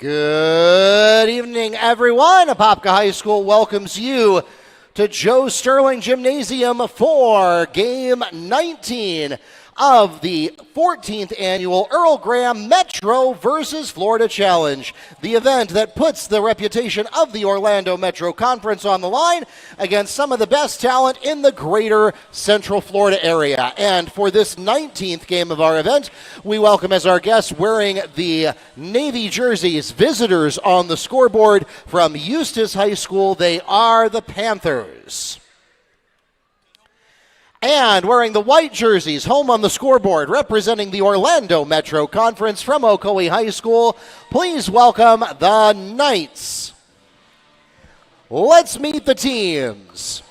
Good evening, everyone. Apopka High School welcomes you to Joe Sterling Gymnasium for Game 19 of the 14th Annual Earl Graham Metro versus Florida Challenge, the event that puts the reputation of the Orlando Metro Conference on the line against some of the best talent in the greater Central Florida area. And for this 19th game of our event, we welcome as our guests wearing the Navy jerseys, visitors on the scoreboard from Eustis High School. They are the Panthers. And wearing the white jerseys, home on the scoreboard, representing the Orlando Metro Conference from Ocoee High School, please welcome the Knights. Let's meet the teams.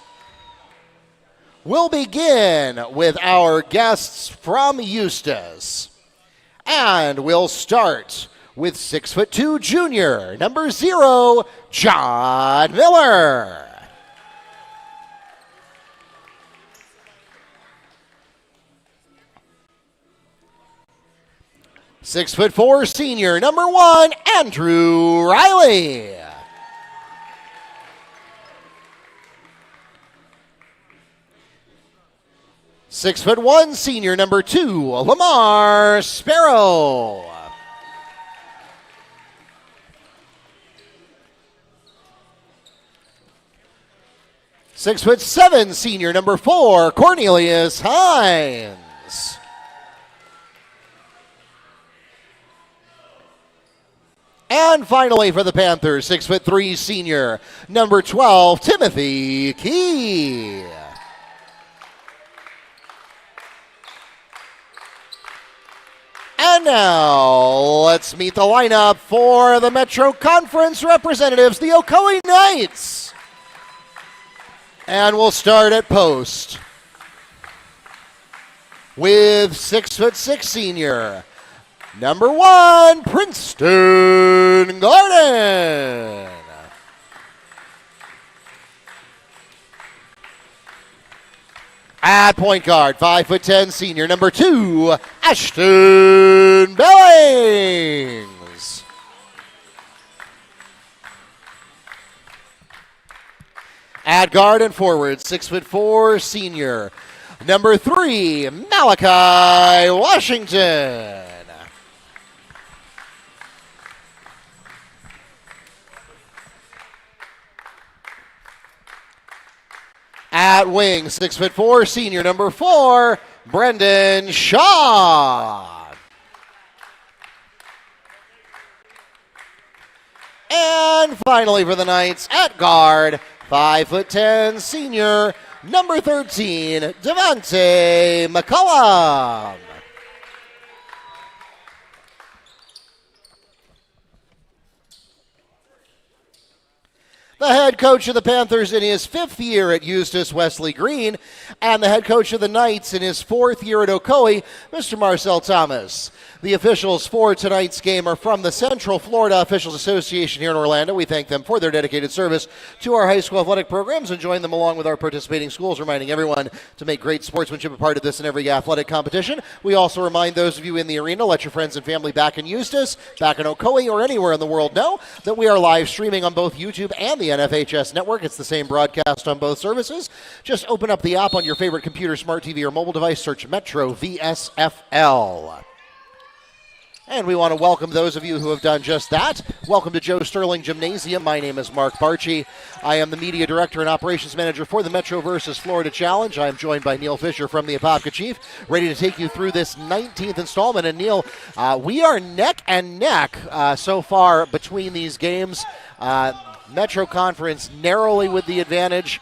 We'll begin with our guests from Eustis. And we'll start with 6'2" junior, number 0, John Miller. "6'4" senior, number 1, Andrew Riley. "6'1" senior, number 2, Lomar Sparrow. "6'7" senior, number 4, Cornelius Hines. And finally for the Panthers, 6'3" senior, number 12, Timothy Key. And now let's meet the lineup for the Metro Conference representatives, the Ocoee Knights. And we'll start at post with 6'6" senior, number 1, Princeton Garden. At point guard, 5'10" senior, number 2, Ashton Billings. At guard and forward, 6'4" senior, number 3, Malachi Washington. At wing, 6'4" senior, number 4, Brendan Shaw. And finally for the Knights, at guard, 5'10" senior, number 13, Devontae McCullum. The head coach of the Panthers in his 5th year at Eustis, Wesley Green, and the head coach of the Knights in his 4th year at Ocoee, Mr. Marcel Thomas. The officials for tonight's game are from the Central Florida Officials Association here in Orlando. We thank them for their dedicated service to our high school athletic programs and join them along with our participating schools, reminding everyone to make great sportsmanship a part of this and every athletic competition. We also remind those of you in the arena, let your friends and family back in Eustis, back in Ocoee, or anywhere in the world know that we are live streaming on both YouTube and the NFHS network. It's the same broadcast on both services. Just open up the app on your favorite computer, smart TV, or mobile device. Search Metro VSFL. And we want to welcome those of you who have done just that. Welcome to Joe Sterling Gymnasium. My name is Mark Barchi. I am the media director and operations manager for the Metro versus Florida Challenge. I am joined by Neil Fisher from the Apopka Chief, ready to take you through this 19th installment. And Neil, we are neck and neck so far between these games. Metro Conference narrowly with the advantage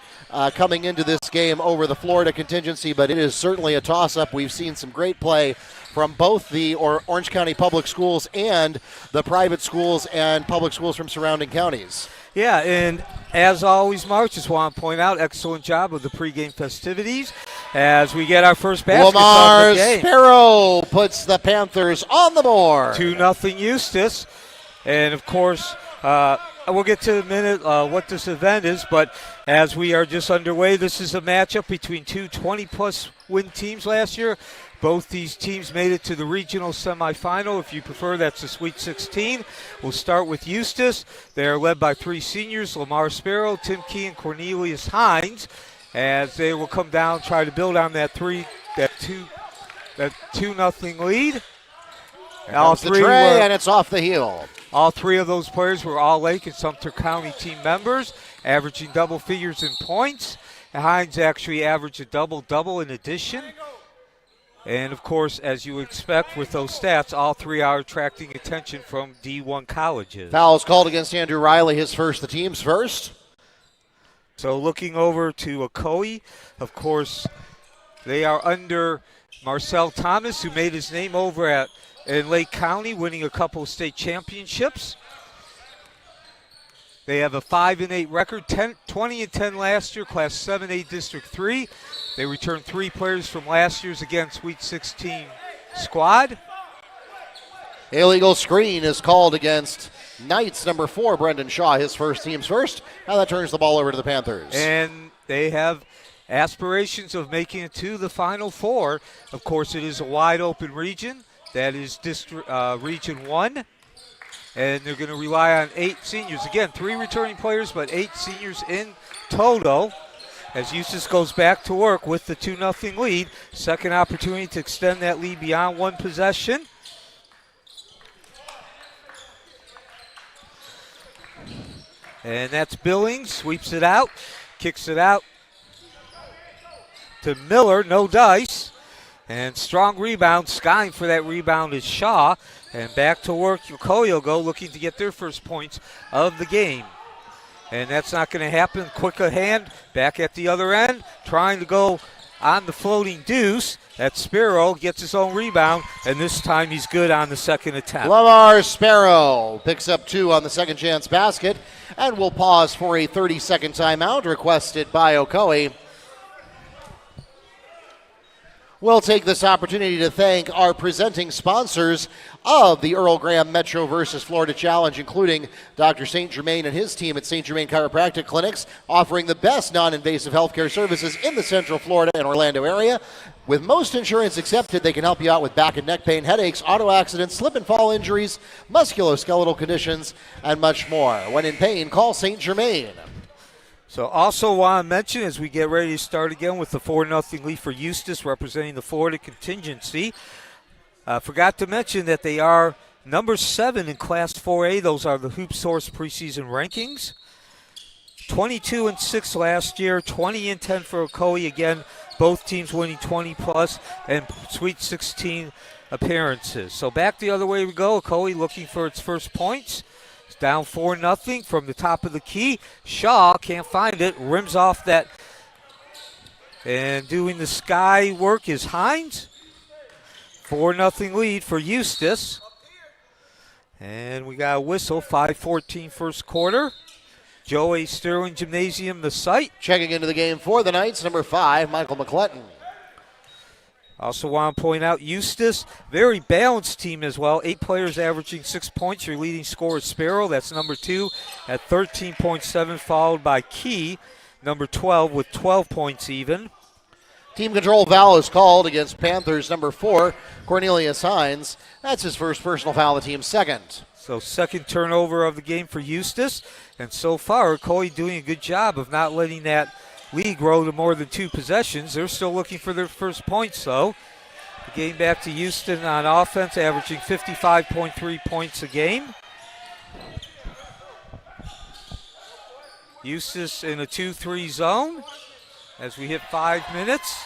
coming into this game over the Florida contingency, but it is certainly a toss-up. We've seen some great play from both the Orange County public schools and the private schools and public schools from surrounding counties. Yeah, and as always, Mark, just want to point out, excellent job of the pregame festivities as we get our first baskets on the game. Sparrow puts the Panthers on the board. 2-0 Eustis. And, of course, we'll get to in a minute what this event is, but as we are just underway, this is a matchup between two 20-plus win teams last year. Both these teams made it to the regional semifinal. If you prefer, that's the Sweet 16. We'll start with Eustis. They are led by 3 seniors, Lomar, Sparrow, Tim Key, and Cornelius Hines, as they will come down, try to build on that 2-0 lead. All three and it's off the heel. All 3 of those players were All Lake and Sumter County team members, averaging double figures in points. Hines actually averaged a double-double in addition. And, of course, as you expect with those stats, all 3 are attracting attention from D1 colleges. Foul is called against Andrew Riley, the team's first. So looking over to Ocoee, of course, they are under Marcel Thomas, who made his name over in Lake County, winning a couple of state championships. They have a 5-8 record, 20-10 last year, Class 7A District 3. They returned 3 players from last year's, again, Sweet 16 squad. Illegal screen is called against Knights, number 4, Brendan Shaw, team's first. Now that turns the ball over to the Panthers. And they have aspirations of making it to the Final Four. Of course, it is a wide open region. That is Region 1. And they're going to rely on 8 seniors. Again, 3 returning players, but 8 seniors in total. As Eustis goes back to work with the 2-0 lead. Second opportunity to extend that lead beyond 1 possession. And that's Billings, sweeps it out, kicks it out to Miller, no dice. And strong rebound, skying for that rebound is Shaw. And back to work, Ocoee will go, looking to get their first points of the game. And that's not going to happen. Quick a hand, back at the other end, trying to go on the floating deuce. That Sparrow gets his own rebound, and this time he's good on the second attempt. Lomar Sparrow picks up 2 on the second chance basket, and we'll pause for a 30-second timeout requested by Ocoee. We'll take this opportunity to thank our presenting sponsors of the Earl Graham Metro versus Florida Challenge, including Dr. St. Germain and his team at St. Germain Chiropractic Clinics, offering the best non-invasive healthcare services in the Central Florida and Orlando area. With most insurance accepted, they can help you out with back and neck pain, headaches, auto accidents, slip and fall injuries, musculoskeletal conditions, and much more. When in pain, call St. Germain. So also want to mention, as we get ready to start again with the 4-0 lead for Eustis, representing the Florida contingency, forgot to mention that they are number 7 in Class 4A. Those are the Hoop Source preseason rankings. 22-6 last year, 20-10 for Ocoee. Again, both teams winning 20-plus and Sweet 16 appearances. So back the other way we go. Ocoee looking for its first points. It's down 4-0 from the top of the key. Shaw can't find it, rims off that. And doing the sky work is Hines. 4-0 lead for Eustis. And we got a whistle, 5:14 first quarter. Joe A. Sterling Gymnasium, the site. Checking into the game for the Knights, number 5, Michael McClelton. Also want to point out Eustis, very balanced team as well. 8 players averaging 6 points. Your leading scorer is Sparrow. That's number 2 at 13.7, followed by Key, number 12 with 12 points even. Team control foul is called against Panthers number 4, Cornelius Hines. That's his first personal foul, the team's second. So second turnover of the game for Eustis. And so far, Ocoee doing a good job of not letting that lead grow to more than 2 possessions. They're still looking for their first points, though. The game back to Houston on offense, averaging 55.3 points a game. Eustis in a 2-3 zone as we hit 5 minutes.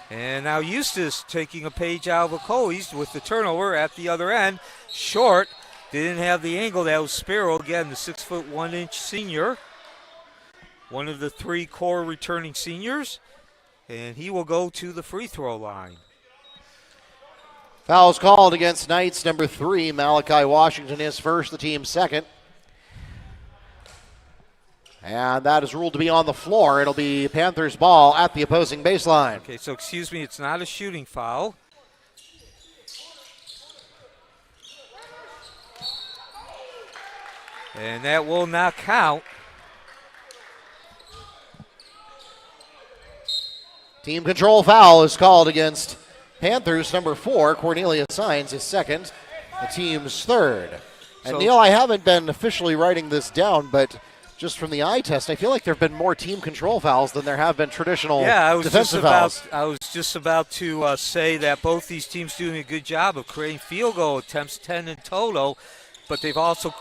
And now Eustis taking a page out of Ocoee's with the turnover at the other end. Short, didn't have the angle. That was Sparrow, again, the 6'1" senior. One of the 3 core returning seniors. And he will go to the free throw line. Foul's called against Knights number 3, Malachi Washington, his first, the team's second. And that is ruled to be on the floor. It'll be Panthers ball at the opposing baseline. Okay, so excuse me, it's not a shooting foul. And that will not count. Team control foul is called against Panthers, number 4, Cornelius Hines, is second, the team's third. And Neil, I haven't been officially writing this down, but just from the eye test, I feel like there have been more team control fouls than there have been traditional defensive fouls. I was just about to say that both these teams doing a good job of creating field goal attempts, 10 in total, but they've also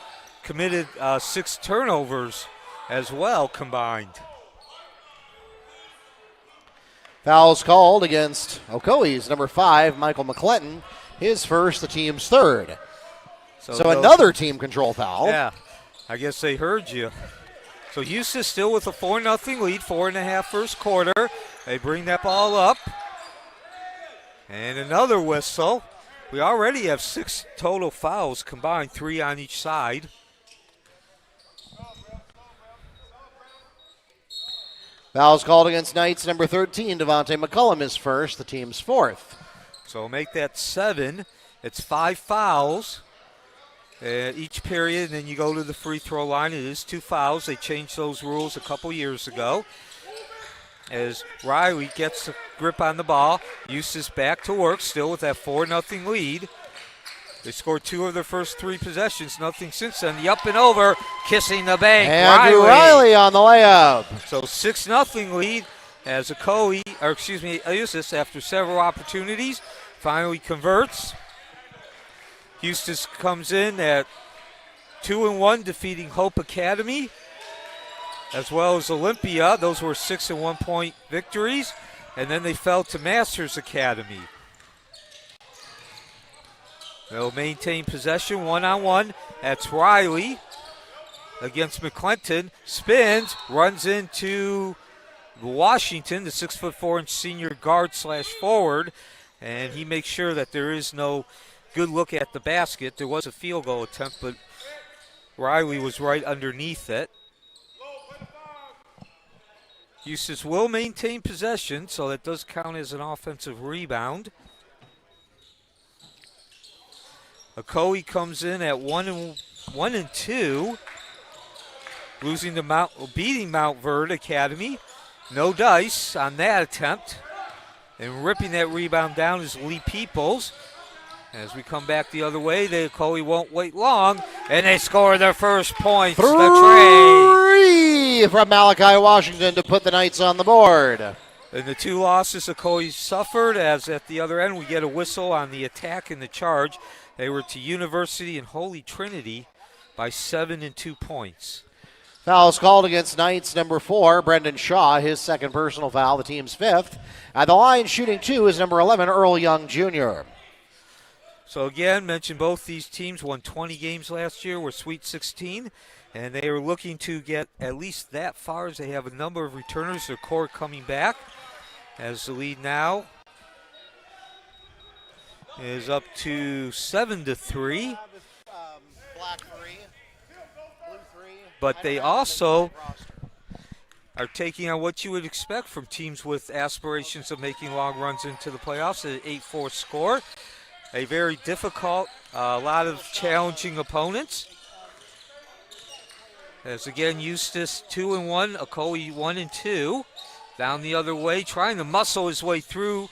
committed 6 turnovers as well combined. Fouls called against Ocoee's number 5, Michael McClinton, his first, the team's third. So another team control foul. Yeah, I guess they heard you. So Eustis still with a 4-0 lead, 4.5 first quarter. They bring that ball up. And another whistle. We already have 6 total fouls combined, 3 on each side. Fouls called against Knights, number 13, Devontae McCullum is first, the team's fourth. So make that 7. It's 5 fouls each period, and then you go to the free throw line. It is 2 fouls. They changed those rules a couple years ago. As Riley gets a grip on the ball, Eustis back to work, still with that 4-0 lead. They scored 2 of their first 3 possessions, nothing since then. The up and over, kissing the bank. Andrew Riley on the layup. So 6-0 lead as Eustis, after several opportunities, finally converts. Eustis comes in at 2-1, defeating Hope Academy, as well as Olympia. Those were 6 and 1 point victories. And then they fell to Masters Academy. They'll maintain possession 1-on-1. That's Riley against McClinton. Spins, runs into Washington, the 6'4" senior guard / forward. And he makes sure that there is no good look at the basket. There was a field goal attempt, but Riley was right underneath it. Eustis will maintain possession, so that does count as an offensive rebound. Ocoee comes in at 1-2, beating Mount Verde Academy. No dice on that attempt. And ripping that rebound down is Lee Peoples. As we come back the other way, Ocoee won't wait long, and they score their first points. 3 from Malachi Washington to put the Knights on the board. And the 2 losses Ocoee suffered, as at the other end we get a whistle on the attack and the charge. They were to University and Holy Trinity by 7 and 2 points. Fouls called against Knights, number 4, Brendan Shaw, his second personal foul, the team's 5th. At the line shooting 2 is number 11, Earl Young Jr. So again, mentioned both these teams won 20 games last year, were Sweet 16, and they are looking to get at least that far as they have a number of returners. Their core coming back, as the lead now is up to 7-3. Black 3, blue 3. But they also are taking on what you would expect from teams with aspirations of making long runs into the playoffs, an 8-4 score. A very difficult, a lot of challenging opponents. As again, Eustis 2-1, Ocoee 1-2. Down the other way, trying to muscle his way through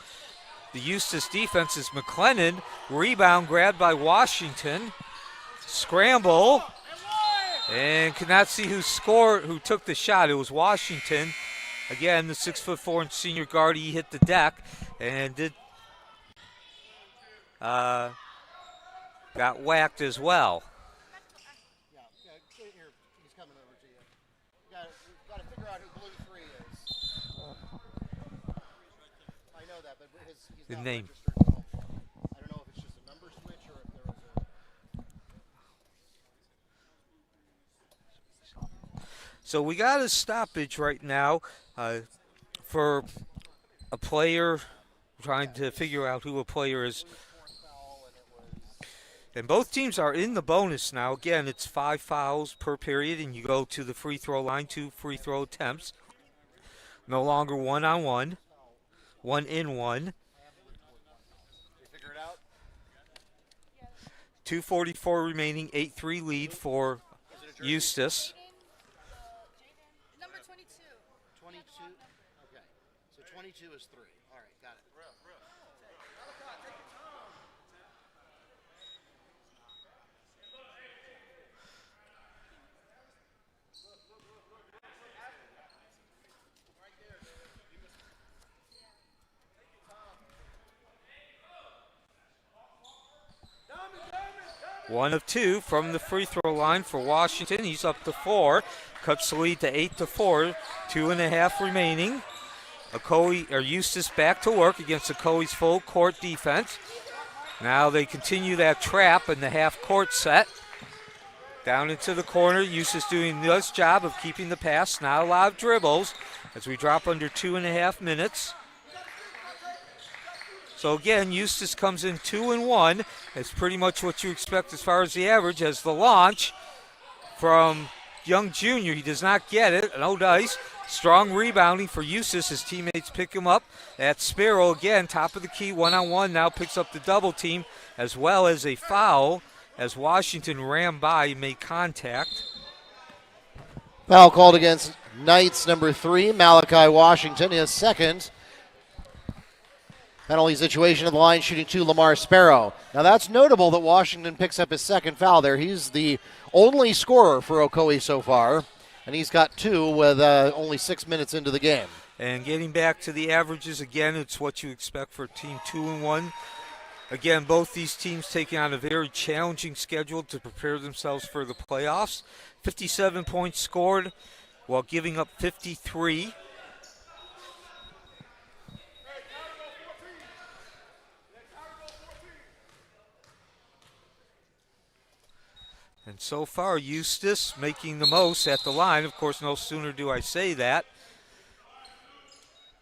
the Eustis defense is McClennan. Rebound grabbed by Washington. Scramble. And cannot see who took the shot. It was Washington. Again, the 6'4" senior guard, he hit the deck and got whacked as well. Yeah, here, he's coming over to you. You got to figure out who blue 3 is. I know that, but he's The not name. registered. I don't know if it's just a number switch or if there was a... So we got a stoppage right now for a player, trying to figure out who a player is. And both teams are in the bonus now. Again, it's 5 fouls per period, and you go to the free throw line, 2 free throw attempts. No longer 1-on-1, 1-in-1. 2:44 remaining, 8-3 lead for Eustis. Number 22. 22? Okay. So 22 is 3. All right, got it. 1 of 2 from the free throw line for Washington. He's up to 4. Cuts the lead to 8-4. 2.5 remaining. Eustis back to work against Ocoee's full court defense. Now they continue that trap in the half court set. Down into the corner. Eustis doing a nice job of keeping the pass. Not a lot of dribbles as we drop under 2.5 minutes. So again, Eustis comes in 2-1. It's pretty much what you expect as far as the average, as the launch from Young Jr. He does not get it. No dice. Strong rebounding for Eustis. His teammates pick him up. That Sparrow again, top of the key, 1-on-1. Now picks up the double team as well as a foul as Washington ran by and made contact. Foul called against Knights number 3, Malachi Washington, his second. Penalty situation at the line, shooting 2, Lomar Sparrow. Now that's notable that Washington picks up his second foul there. He's the only scorer for Ocoee so far, and he's got 2 with only 6 minutes into the game. And getting back to the averages, again, it's what you expect for a team 2-1. Again, both these teams taking on a very challenging schedule to prepare themselves for the playoffs. 57 points scored while giving up 53. And so far, Eustis making the most at the line. Of course, no sooner do I say that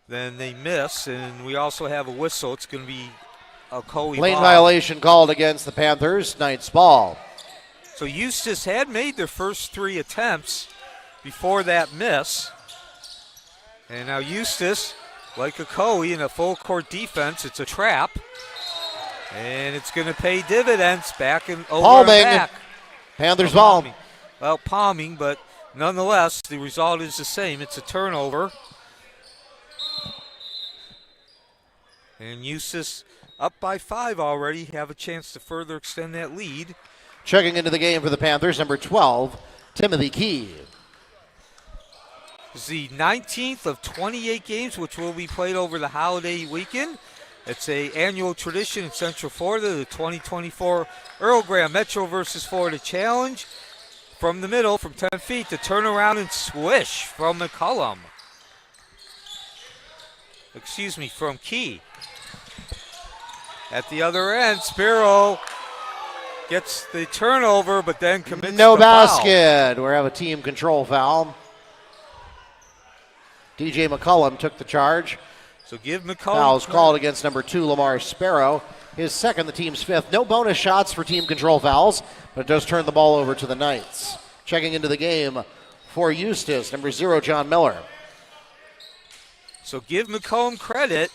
than they miss. And we also have a whistle. It's going to be Ocoee Lane ball. violation called against the Panthers. Knights ball. So Eustis had made their first 3 attempts before that miss. And now Eustis, like Ocoee in a full court defense, it's a trap. And it's going to pay dividends back and over Palming. and back. Panthers ball. Well, palming, but nonetheless, the result is the same. It's a turnover. And Eustis up by 5 already, have a chance to further extend that lead. Checking into the game for the Panthers, number 12, Timothy Key. It's the 19th of 28 games, which will be played over the holiday weekend. It's an annual tradition in Central Florida, the 2024 Earl Graham Metro versus Florida Challenge. From the middle, from 10 feet, to turn around and swish from McCullum. From Key. At the other end, Sparrow gets the turnover, but then commits no the foul. basket. We have a team control foul. DJ McCullum took the charge. So give McCullum. Foul's called against number 2, Lomar Sparrow. His second, the team's 5th. No bonus shots for team control fouls, but it does turn the ball over to the Knights. Checking into the game for Eustis, number 0, John Miller. So give McCullum credit.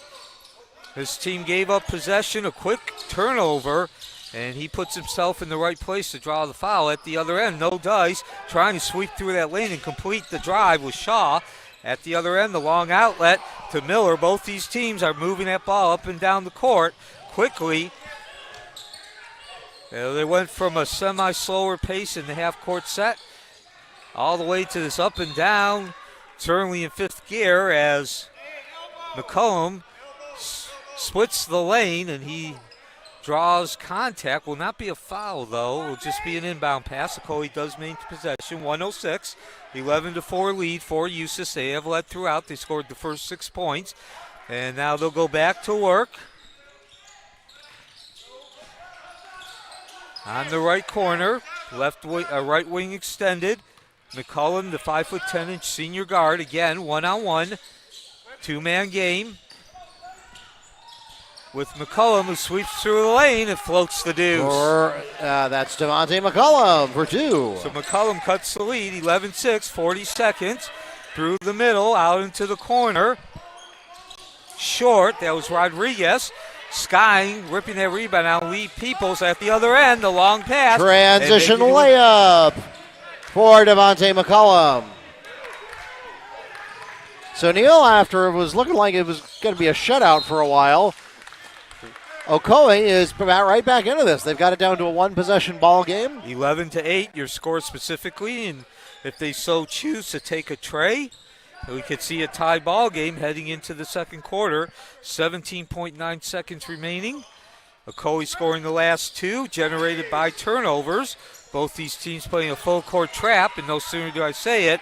His team gave up possession, a quick turnover, and he puts himself in the right place to draw the foul. At the other end, no dice, trying to sweep through that lane and complete the drive with Shaw. At the other end, the long outlet to Miller. Both these teams are moving that ball up and down the court quickly. They went from a semi-slower pace in the half-court set all the way to this up and down, certainly in 5th gear, as McCullum splits the lane and he draws contact. Will not be a foul, though. Will just be an inbound pass. Ocoee does maintain possession. 106, 11-4 lead for Eustis. They have led throughout. They scored the first 6 points. And now they'll go back to work. On the right corner, right wing extended. McCullum, the 5'10" senior guard, again, 1-on-1. 2-man game. With McCullum, who sweeps through the lane and floats the deuce. That's Devontae McCullum for 2. So McCullum cuts the lead, 11-6, 40 seconds. Through the middle, out into the corner. Short, that was Rodriguez. Skying, ripping that rebound out. Lee Peoples at the other end, the long pass. Transition layup for Devontae McCullum. So Neil, after it was looking like it was going to be a shutout for a while, Ocoee is right back into this. They've got it down to a 1-possession ball game. 11-8, your score specifically, and if they so choose to take a tray, we could see a tie ball game heading into the second quarter. 17.9 seconds remaining. Ocoee scoring the last two, generated by turnovers. Both these teams playing a full court trap, and no sooner do I say it,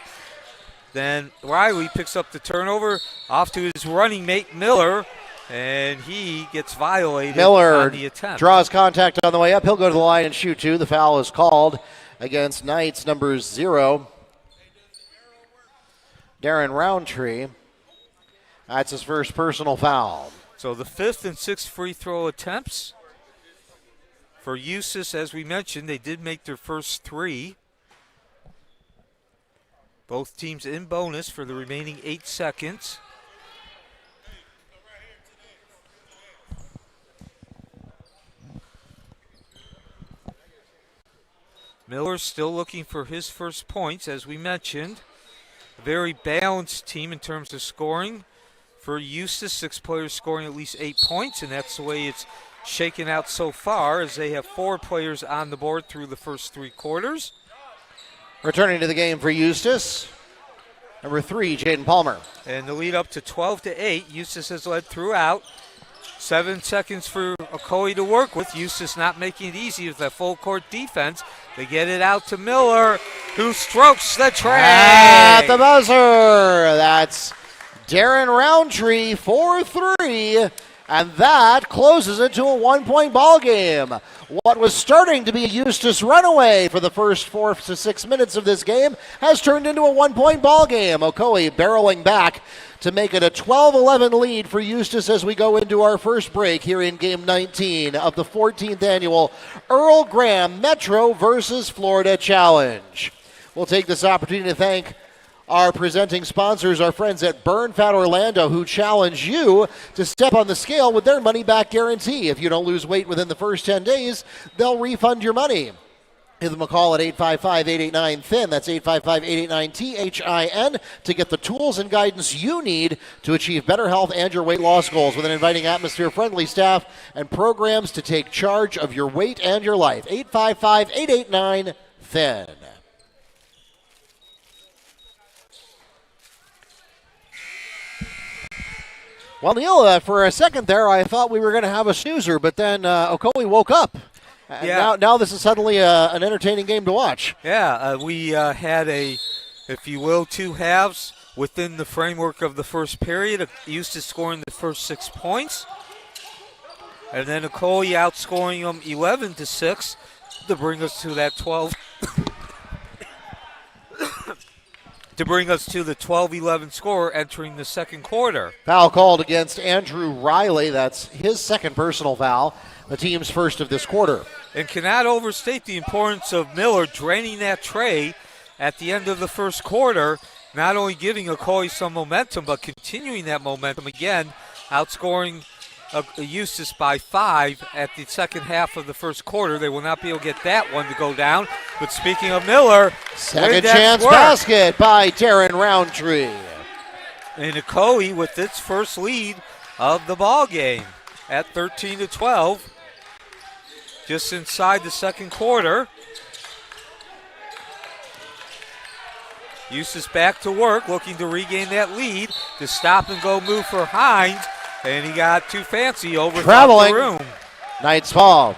then Riley picks up the turnover off to his running mate Miller, and he gets violated Miller on the attempt. Draws contact on the way up. He'll go to the line and shoot two. The foul is called against Knights number 0, Darren Roundtree. That's his first personal foul. So the 5th and 6th free throw attempts for Eustis. As we mentioned, they did make their first 3. Both teams in bonus for the remaining 8 seconds. Miller still looking for his first points, as we mentioned. A very balanced team in terms of scoring. For Eustis, 6 players scoring at least 8 points, and that's the way it's shaken out so far, as they have 4 players on the board through the first 3 quarters. Returning to the game for Eustis, number 3, Jaden Palmer. And the lead up to 12-8. Eustis has led throughout. 7 seconds for Ocoee to work with. Eustis not making it easy with that full court defense. They get it out to Miller, who strokes the tray. At the buzzer, that's Darren Roundtree for 3, and that closes it to a 1-point ball game. What was starting to be a Eustis runaway for the first 4 to 6 minutes of this game has turned into a 1-point ball game. Ocoee barreling back to make it a 12-11 lead for Eustis as we go into our first break here in Game 19 of the 14th Annual Earl Graham Metro versus Florida Challenge. We'll take this opportunity to thank our presenting sponsors, our friends at Burn Fat Orlando, who challenge you to step on the scale with their money-back guarantee. If you don't lose weight within the first 10 days, they'll refund your money. Give them a call at 855-889-THIN. That's 855-889-THIN to get the tools and guidance you need to achieve better health and your weight loss goals with an inviting atmosphere, friendly staff, and programs to take charge of your weight and your life. 855-889-THIN. Well, Neil, for a second there, I thought we were going to have a snoozer, but then Ocoee woke up. And now this is suddenly an entertaining game to watch. Yeah, we had if you will, 2 halves within the framework of the first period. Eustis scoring the first 6 points. And then Ocoee outscoring them 11-6 to bring us to that 12. To bring us to the 12-11 score entering the second quarter. Foul called against Andrew Riley. That's his second personal foul, the team's first of this quarter. And cannot overstate the importance of Miller draining that tray at the end of the first quarter, not only giving Ocoee some momentum, but continuing that momentum again, outscoring Eustis by 5 at the second half of the first quarter. They will not be able to get that one to go down. But speaking of Miller, second chance basket by Darren Roundtree. And Ocoee with its first lead of the ball game at 13-12, just inside the second quarter. Eustis back to work, looking to regain that lead. The stop and go move for Hines. And he got too fancy over the room. Knights fall.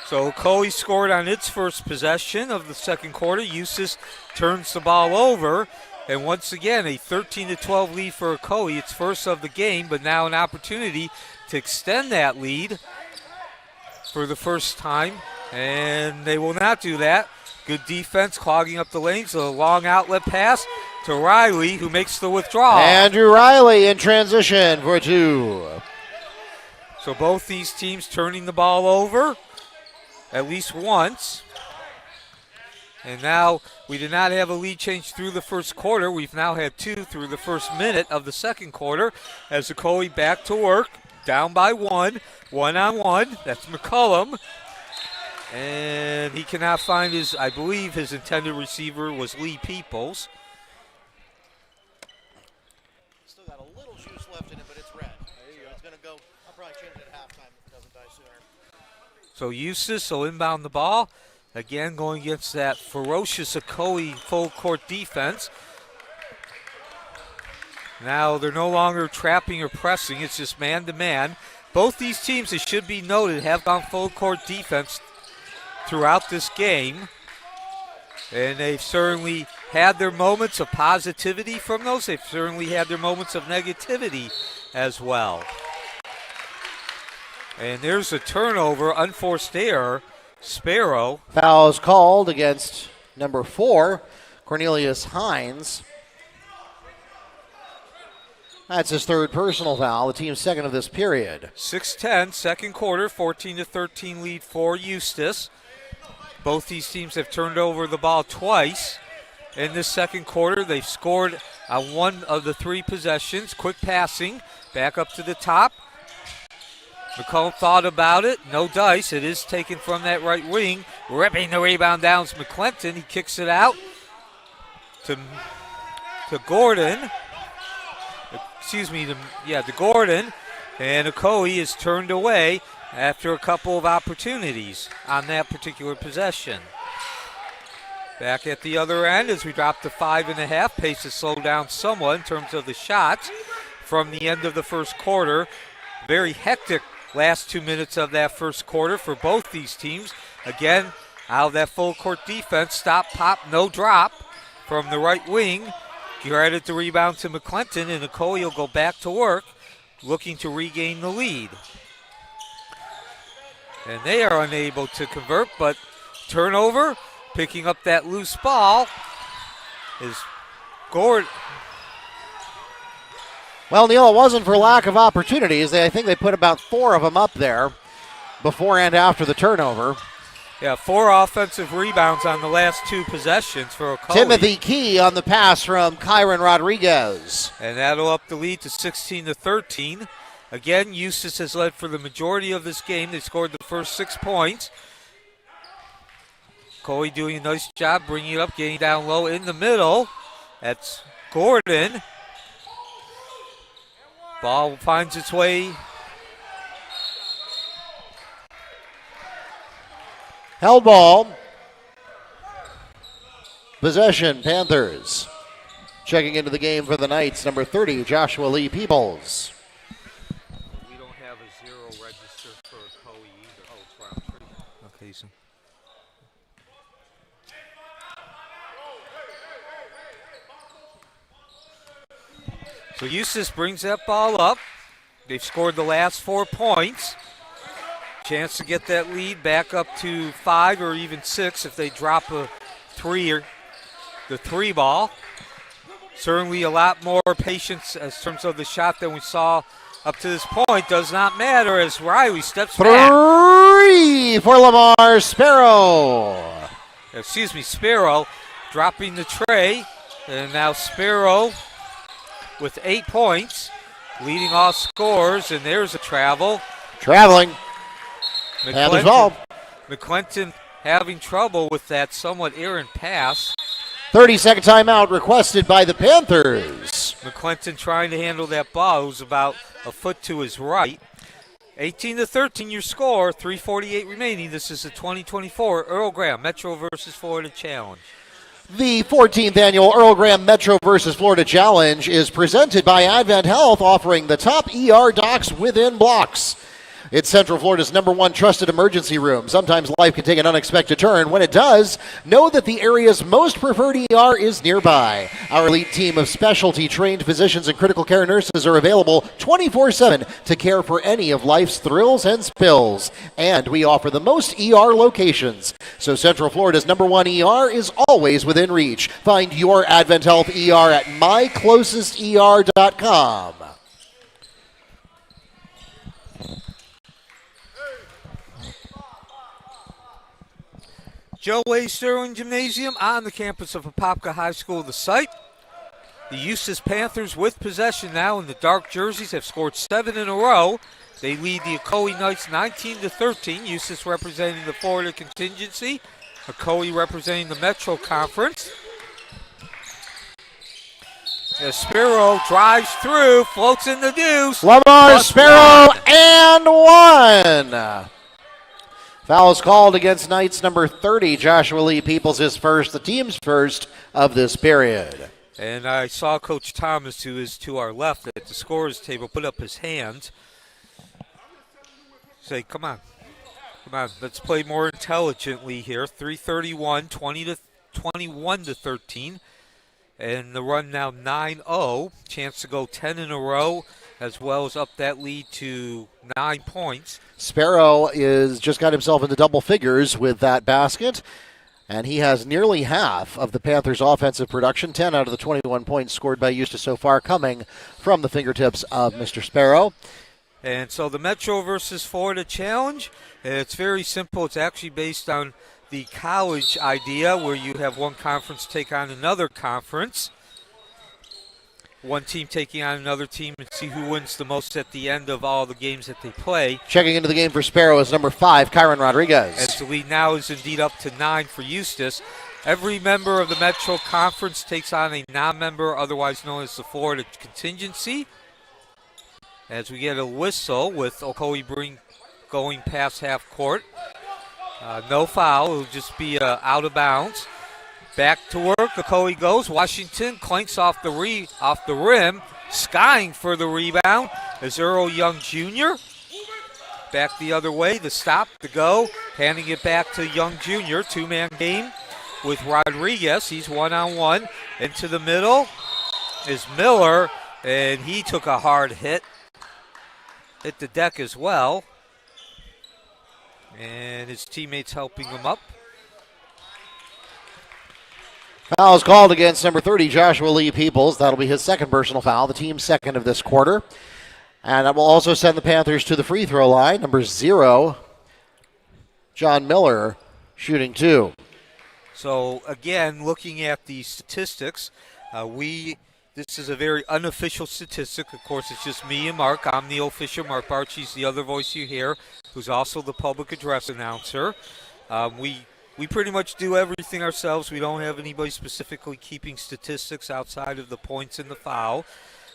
So Ocoee scored on its first possession of the second quarter. Eustis turns the ball over. And once again, a 13-12 lead for Ocoee. It's first of the game, but now an opportunity to extend that lead for the first time. And they will not do that. Good defense, clogging up the lanes. A long outlet pass to Riley, who makes the withdrawal. Andrew Riley in transition for 2. So both these teams turning the ball over at least once. And now we did not have a lead change through the first quarter. We've now had 2 through the first minute of the second quarter as Ocoee back to work, down by 1, 1-on-1. That's McCullum. And he cannot find I believe his intended receiver was Lee Peoples. Still got a little juice left in it, but it's red. It's going to go, I'll probably change it at halftime if it doesn't die sooner. So Eustis will inbound the ball. Again, going against that ferocious Ocoee full court defense. Now they're no longer trapping or pressing. It's just man-to-man. both these teams, it should be noted, have gone full court defense throughout this game. And they've certainly had their moments of positivity from those. They've certainly had their moments of negativity as well. And there's a turnover, unforced error. Sparrow. Foul is called against number 4, Cornelius Hines. That's his third personal foul, the team's second of this period. 6-10, second quarter, 14-13 lead for Eustis. Both these teams have turned over the ball twice. In this second quarter, they've scored on one of the 3 possessions. Quick passing, back up to the top. McComb thought about it. No dice. It is taken from that right wing. Ripping the rebound down is McClinton. He kicks it out to Gordon. To Gordon. And Ocoee is turned away after a couple of opportunities on that particular possession. Back at the other end as we drop to 5.5. Pace has slowed down somewhat in terms of the shots from the end of the first quarter. Very hectic last 2 minutes of that first quarter for both these teams. Again, out of that full court defense, stop, pop, no drop from the right wing. Credit the rebound to McClinton, and Ocoee will go back to work, looking to regain the lead. And they are unable to convert, but turnover, picking up that loose ball is Gordon. Well, Neil, it wasn't for lack of opportunities. I think they put about 4 of them up there before and after the turnover. Yeah, 4 offensive rebounds on the last 2 possessions for Ocoee. Timothy Key on the pass from Kyron Rodriguez. And that'll up the lead to 16-13. Again, Eustis has led for the majority of this game. They scored the first 6 points. Ocoee doing a nice job bringing it up, getting down low in the middle. That's Gordon. Ball finds its way. Held ball. Possession, Panthers. Checking into the game for the Knights, number 30, Joshua Lee Peoples. We don't have a 0 register for Ocoee either. Oh, it's Roundtree. Okay, so. So Eustis brings that ball up. They've scored the last 4 points. Chance to get that lead back up to 5 or even 6 if they drop a 3 or the 3 ball. Certainly a lot more patience in terms of the shot than we saw up to this point. Does not matter as Riley steps back. 3 for Lomar Sparrow. Sparrow dropping the tray. And now Sparrow with 8 points, leading all scores, and there's a travel. Traveling. Panthers ball. McClinton having trouble with that somewhat errant pass. 30-second timeout requested by the Panthers. McClinton trying to handle that ball. It was about a foot to his right. 18-13 your score, 3:48 remaining. This is the 2024 Earl Graham Metro versus Florida Challenge. The 14th annual Earl Graham Metro vs. Florida Challenge is presented by Advent Health, offering the top ER docs within blocks. It's Central Florida's #1 trusted emergency room. Sometimes life can take an unexpected turn. When it does, know that the area's most preferred ER is nearby. Our elite team of specialty trained physicians and critical care nurses are available 24/7 to care for any of life's thrills and spills. And we offer the most ER locations. So Central Florida's #1 ER is always within reach. Find your Advent Health ER at myclosester.com. Joe A. Sterling Gymnasium on the campus of Apopka High School, the site. The Eustis Panthers with possession now in the dark jerseys have scored 7 in a row. They lead the Ocoee Knights 19-13. Eustis representing the Florida contingency. Ocoee representing the Metro Conference. As Sparrow drives through, floats in the deuce. Lomar Sparrow and 1. Foul is called against Knights number 30, Joshua Lee Peoples, his first, the team's first of this period. And I saw Coach Thomas, who is to our left at the scorer's table, put up his hand. say, come on, let's play more intelligently here. 3:31, 21 to 13. And the run now 9-0. Chance to go 10 in a row, as well as up that lead to 9 points. Sparrow is just got himself into double figures with that basket, and he has nearly half of the Panthers' offensive production. 10 out of the 21 points scored by Eustis so far coming from the fingertips of Mr. Sparrow. And so the Metro versus Florida Challenge, it's very simple. It's actually based on the college idea where you have one conference take on another conference. One team taking on another team and see who wins the most at the end of all the games that they play. Checking into the game for Sparrow is number 5, Kyron Rodriguez. As the lead now is indeed up to 9 for Eustis. Every member of the Metro Conference takes on a non-member, otherwise known as the Florida Contingency. As we get a whistle with Ocoee going past half court. No foul. It'll just be out of bounds. Back to work. Ocoee goes. Washington clanks off the rim. Skying for the rebound is Earl Young Jr. Back the other way. The stop, the go. Handing it back to Young Jr. Two-man game with Rodriguez. He's one-on-one. Into the middle is Miller, and he took a hard hit. Hit the deck as well. And his teammates helping him up. Foul is called against number 30, Joshua Lee Peoples. That'll be his second personal foul, the team's second of this quarter. And that will also send the Panthers to the free throw line. Number 0, John Miller, shooting 2. So, again, looking at the statistics, this is a very unofficial statistic. Of course, it's just me and Mark. I'm the official. Mark Barchi's the other voice you hear, who's also the public address announcer. We pretty much do everything ourselves. We don't have anybody specifically keeping statistics outside of the points and the foul.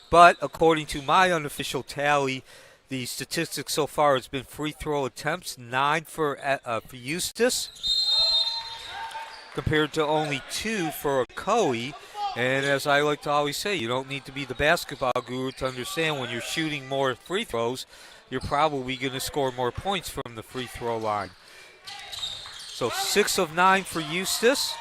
But according to my unofficial tally, the statistics so far has been free throw attempts, 9 for Eustis, compared to only 2 for Ocoee. And as I like to always say, you don't need to be the basketball guru to understand when you're shooting more free throws, you're probably going to score more points from the free throw line. So 6 of 9 for Eustis.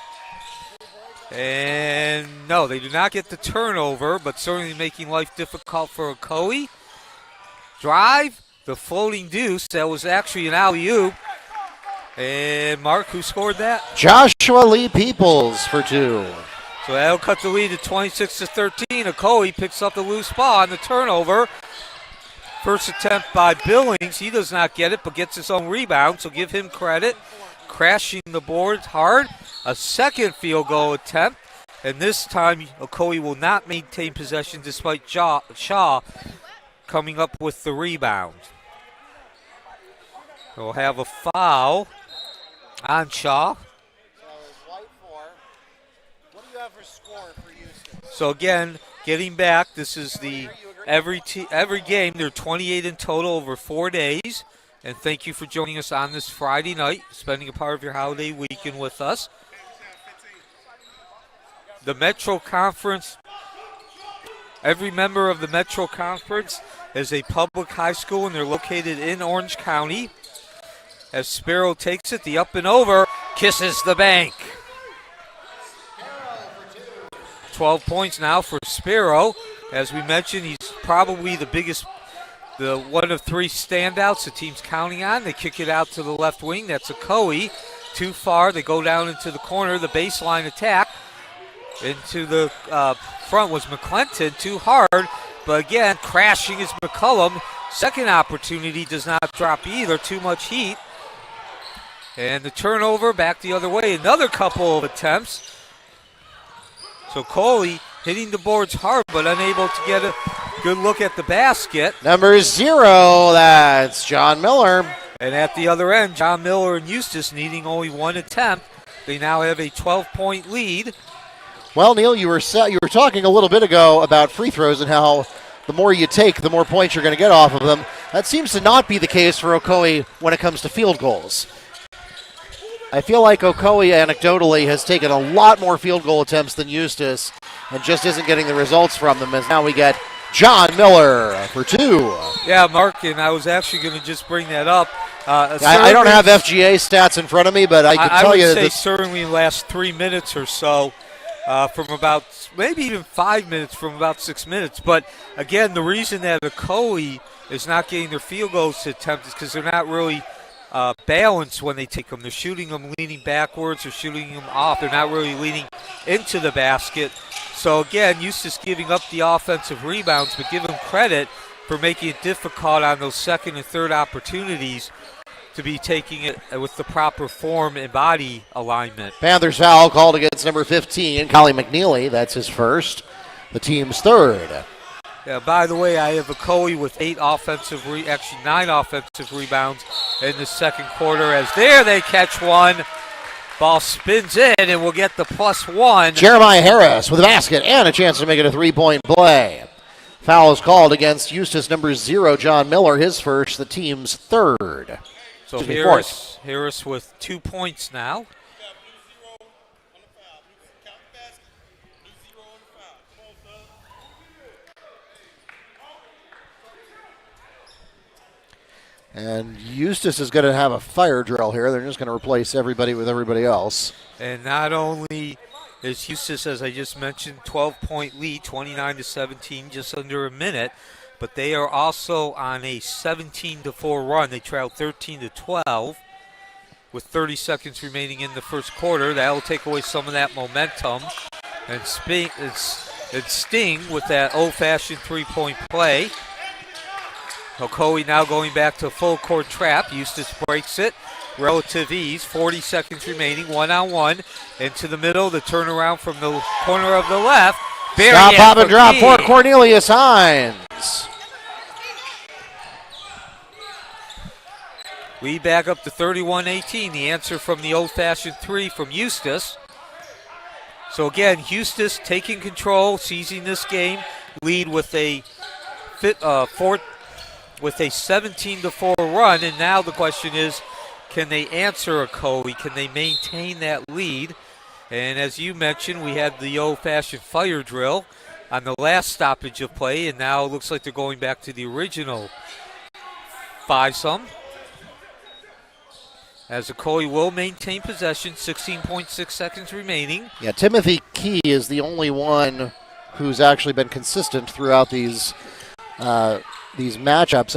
And no, they do not get the turnover, but certainly making life difficult for Ocoee. Drive, the floating deuce, that was actually an alley-oop. And Mark, who scored that? Joshua Lee Peoples for 2. So that'll cut the lead to 26 to 13. Ocoee picks up the loose ball on the turnover. First attempt by Billings. He does not get it, but gets his own rebound, so give him credit. Crashing the boards hard. A second field goal attempt, and this time Ocoee will not maintain possession despite Shaw coming up with the rebound. We'll have a foul on Shaw. So again, getting back, this is the every game. They're 28 in total over 4 days. And thank you for joining us on this Friday night, spending a part of your holiday weekend with us. The Metro Conference, every member of the Metro Conference is a public high school, and they're located in Orange County. As Sparrow takes it, the up and over, kisses the bank. 12 points now for Sparrow. As we mentioned, he's probably the one of 3 standouts the team's counting on. They kick it out to the left wing. That's Ocoee. Too far. They go down into the corner. The baseline attack. Into the front was McClinton. Too hard. But again, crashing is McCullum. Second opportunity does not drop either. Too much heat. And the turnover back the other way. Another couple of attempts. So Coley hitting the boards hard, but unable to get a good look at the basket. Number 0, that's John Miller. And at the other end, John Miller and Eustis needing only 1 attempt. They now have a 12-point lead. Well, Neil, you were talking a little bit ago about free throws and how the more you take, the more points you're going to get off of them. That seems to not be the case for Ocoee when it comes to field goals. I feel like Ocoee anecdotally has taken a lot more field goal attempts than Eustis and just isn't getting the results from them, as now we get John Miller for 2. Yeah, Mark, and I was actually going to just bring that up. I don't have FGA stats in front of me, but I can tell you I that would say certainly in the last 3 minutes or so, from about maybe even 5 minutes, from about 6 minutes. But again, the reason that Ocoee is not getting their field goals attempted is because they're not really balanced when they take them. They're shooting them leaning backwards or shooting them off. They're not really leaning into the basket. So again, Eustis giving up the offensive rebounds, but give them credit for making it difficult on those second and third opportunities to be taking it with the proper form and body alignment. Panthers foul called against number 15, Collie McNeely. That's his first, the team's third. Yeah, by the way, I have Ocoee with 9 offensive rebounds in the second quarter. As there they catch one. Ball spins in and we'll get the +1. Jeremiah Harris with a basket and a chance to make it a 3-point play. Foul is called against Eustis number 0, John Miller, his first, the team's third. So fourth. Harris with 2 points now. And Eustis is going to have a fire drill here. They're just going to replace everybody with everybody else. And not only is Eustis, as I just mentioned, 12-point lead, 29-17, just under a minute, but they are also on a 17-4 run. They trailed 13-12 with 30 seconds remaining in the first quarter. That will take away some of that momentum. And Sting with that old-fashioned three-point play. Ocoee now going back to full court trap. Eustis breaks it. Relative ease. 40 seconds remaining. One-on-one. Into the middle. The turnaround from the corner of the left. Stop, pop, and drop for Cornelius Hines. We back up to 31-18. The answer from the old-fashioned three from Eustis. So again, Eustis taking control, seizing this game, lead with a 17-4 run, and now the question is, can they answer Ocoee? Can they maintain that lead? And as you mentioned, we had the old-fashioned fire drill on the last stoppage of play, and now it looks like they're going back to the original five-some. As Ocoee will maintain possession, 16.6 seconds remaining. Yeah, Timothy Key is the only one who's actually been consistent throughout these matchups.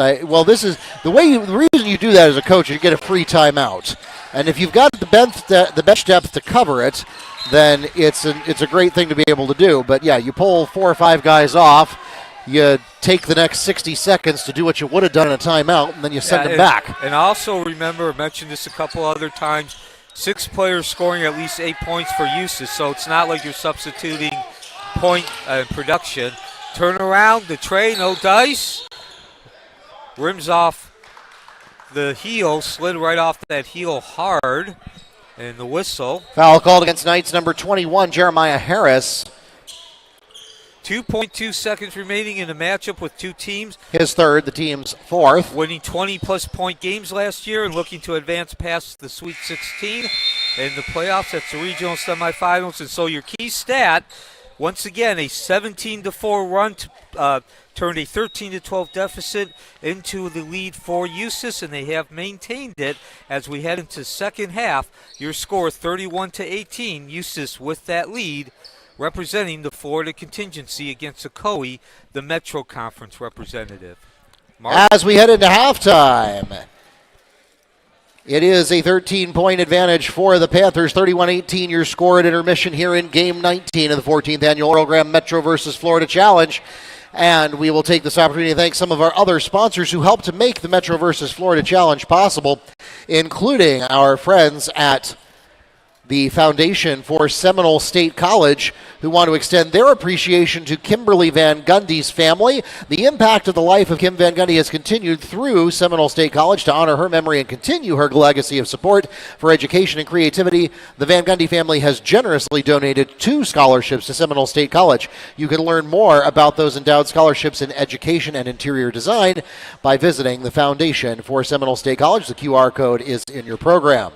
The reason you do that as a coach is you get a free timeout, and if you've got the bench depth to cover it, then it's a great thing to be able to do. But yeah, you pull 4 or 5 guys off, you take the next 60 seconds to do what you would have done in a timeout, and then you send them back. And also remember, I mentioned this a couple other times, 6 players scoring at least 8 points for Eustis, so it's not like you're substituting point production. Turn around, the tray, no dice. Rims off the heel, slid right off that heel hard, and the whistle. Foul called against Knights number 21, Jeremiah Harris. 2.2 seconds remaining in a matchup with two teams. His third, the team's fourth. Winning 20-plus point games last year and looking to advance past the Sweet 16 in the playoffs. That's the regional semifinals. And so your key stat, once again, a 17-4 run turned a 13-12 deficit into the lead for Eustis, and they have maintained it as we head into second half. Your score 31-18. Eustis with that lead, representing the Florida contingency against Ocoee, the Metro Conference representative. Mark? As we head into halftime, it is a 13-point advantage for the Panthers. 31-18 your score at intermission here in Game 19 of the 14th Annual Earl Graham Metro versus Florida Challenge. And we will take this opportunity to thank some of our other sponsors who helped to make the Metro versus Florida Challenge possible, including our friends at the Foundation for Seminole State College, who want to extend their appreciation to Kimberly Van Gundy's family. The impact of the life of Kim Van Gundy has continued through Seminole State College to honor her memory and continue her legacy of support for education and creativity. The Van Gundy family has generously donated 2 scholarships to Seminole State College. You can learn more about those endowed scholarships in education and interior design by visiting the Foundation for Seminole State College. The QR code is in your program.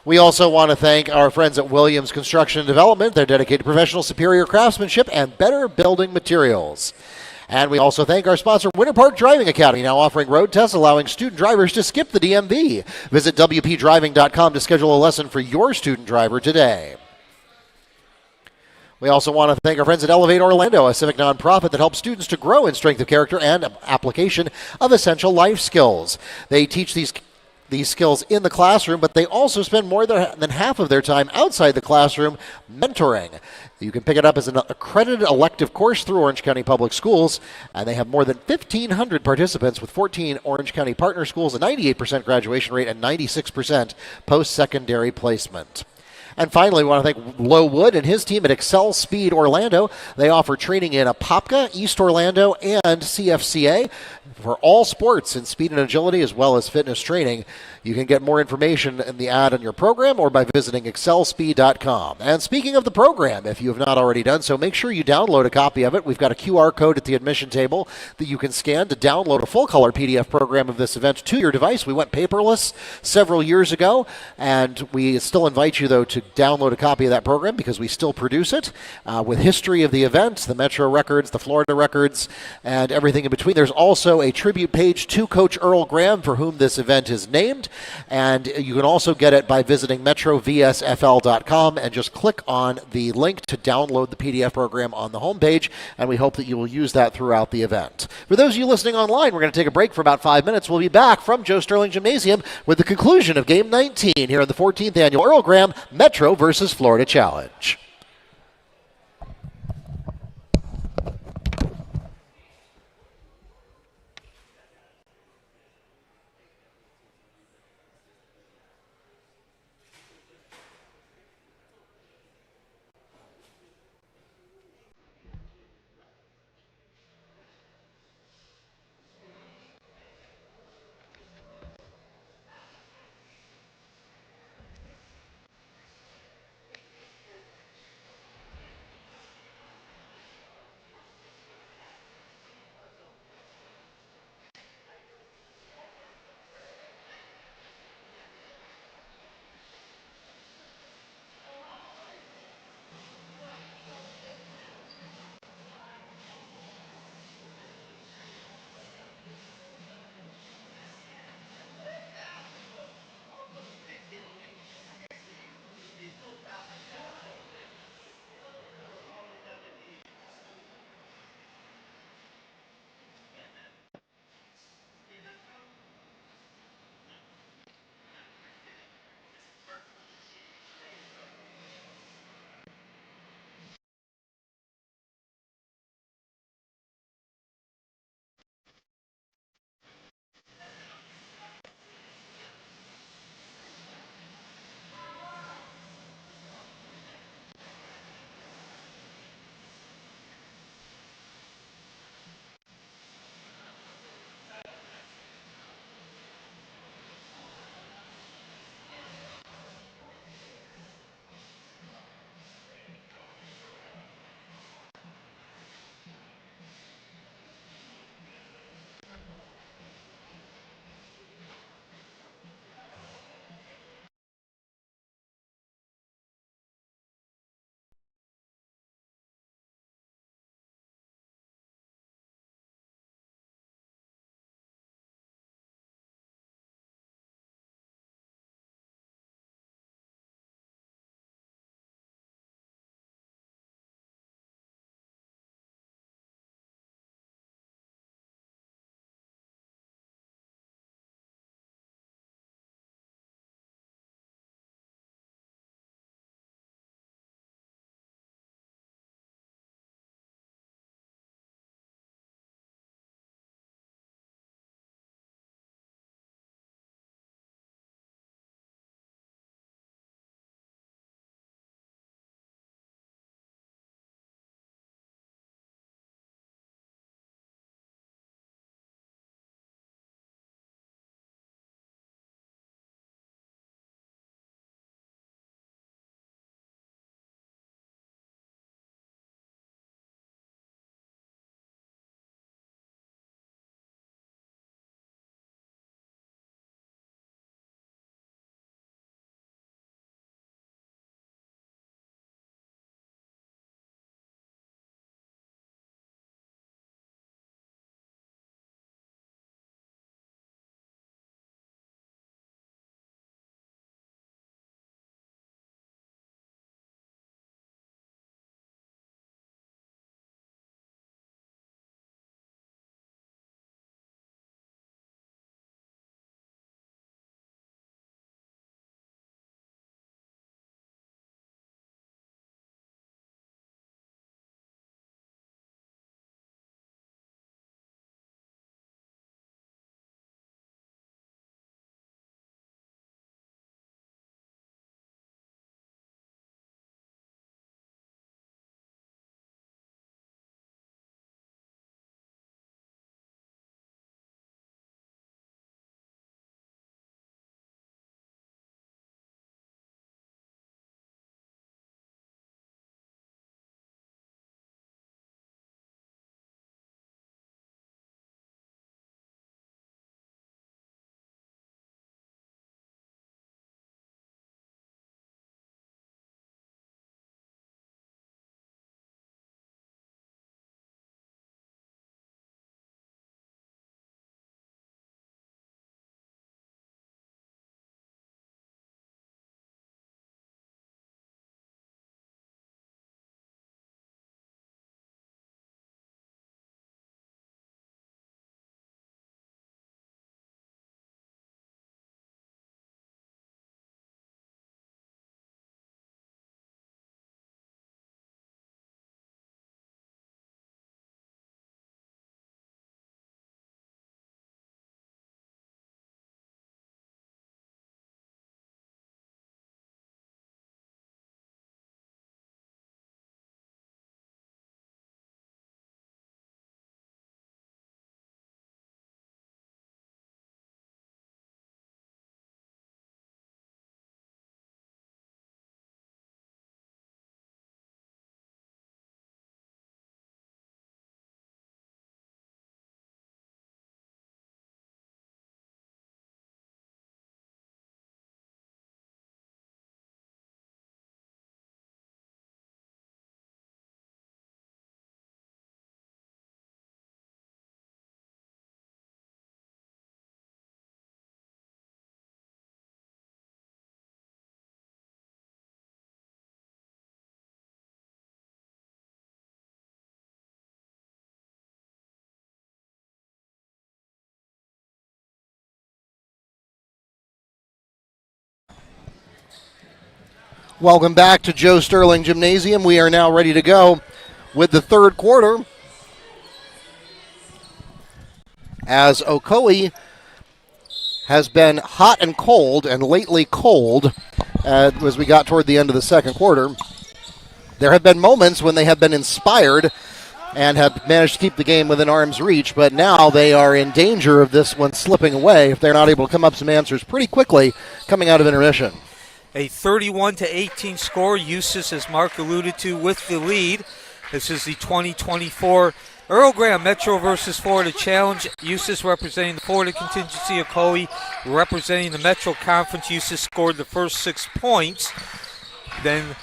We also want to thank our friends at Williams Construction and Development. They're dedicated to professional superior craftsmanship and better building materials. And we also thank our sponsor, Winter Park Driving Academy, now offering road tests allowing student drivers to skip the DMV. Visit WPDriving.com to schedule a lesson for your student driver today. We also want to thank our friends at Elevate Orlando, a civic nonprofit that helps students to grow in strength of character and application of essential life skills. They teach these skills in the classroom, but they also spend more than half of their time outside the classroom mentoring. You can pick it up as an accredited elective course through Orange County Public Schools, and they have more than 1,500 participants with 14 Orange County partner schools, a 98% graduation rate, and 96% post-secondary placement. And finally, we want to thank Low Wood and his team at Excel Speed Orlando. They offer training in Apopka, East Orlando, and CFCA for all sports in speed and agility as well as fitness training. You can get more information in the ad on your program or by visiting excelspeed.com. And speaking of the program, if you have not already done so, make sure you download a copy of it. We've got a QR code at the admission table that you can scan to download a full-color PDF program of this event to your device. We went paperless several years ago, and we still invite you, though, to download a copy of that program because we still produce it with history of the event, the Metro records, the Florida records, and everything in between. There's also a tribute page to Coach Earl Graham, for whom this event is named, and you can also get it by visiting metrovsfl.com and just click on the link to download the PDF program on the homepage, and we hope that you will use that throughout the event. For those of you listening online, we're going to take a break for about 5 minutes. We'll be back from Joe Sterling Gymnasium with the conclusion of Game 19 here in the 14th Annual Earl Graham Metro versus Florida Challenge. Welcome back to Joe Sterling Gymnasium. We are now ready to go with the third quarter as Ocoee has been hot and cold, and lately cold as we got toward the end of the second quarter. There have been moments when they have been inspired and have managed to keep the game within arm's reach, but now they are in danger of this one slipping away if they're not able to come up with some answers pretty quickly coming out of intermission. A 31-18 score. Eustis, as Mark alluded to, with the lead. This is the 2024 Earl Graham Metro versus Florida Challenge. Eustis representing the Florida contingency, Ocoee representing the Metro Conference. Eustis scored the first 6 points. Then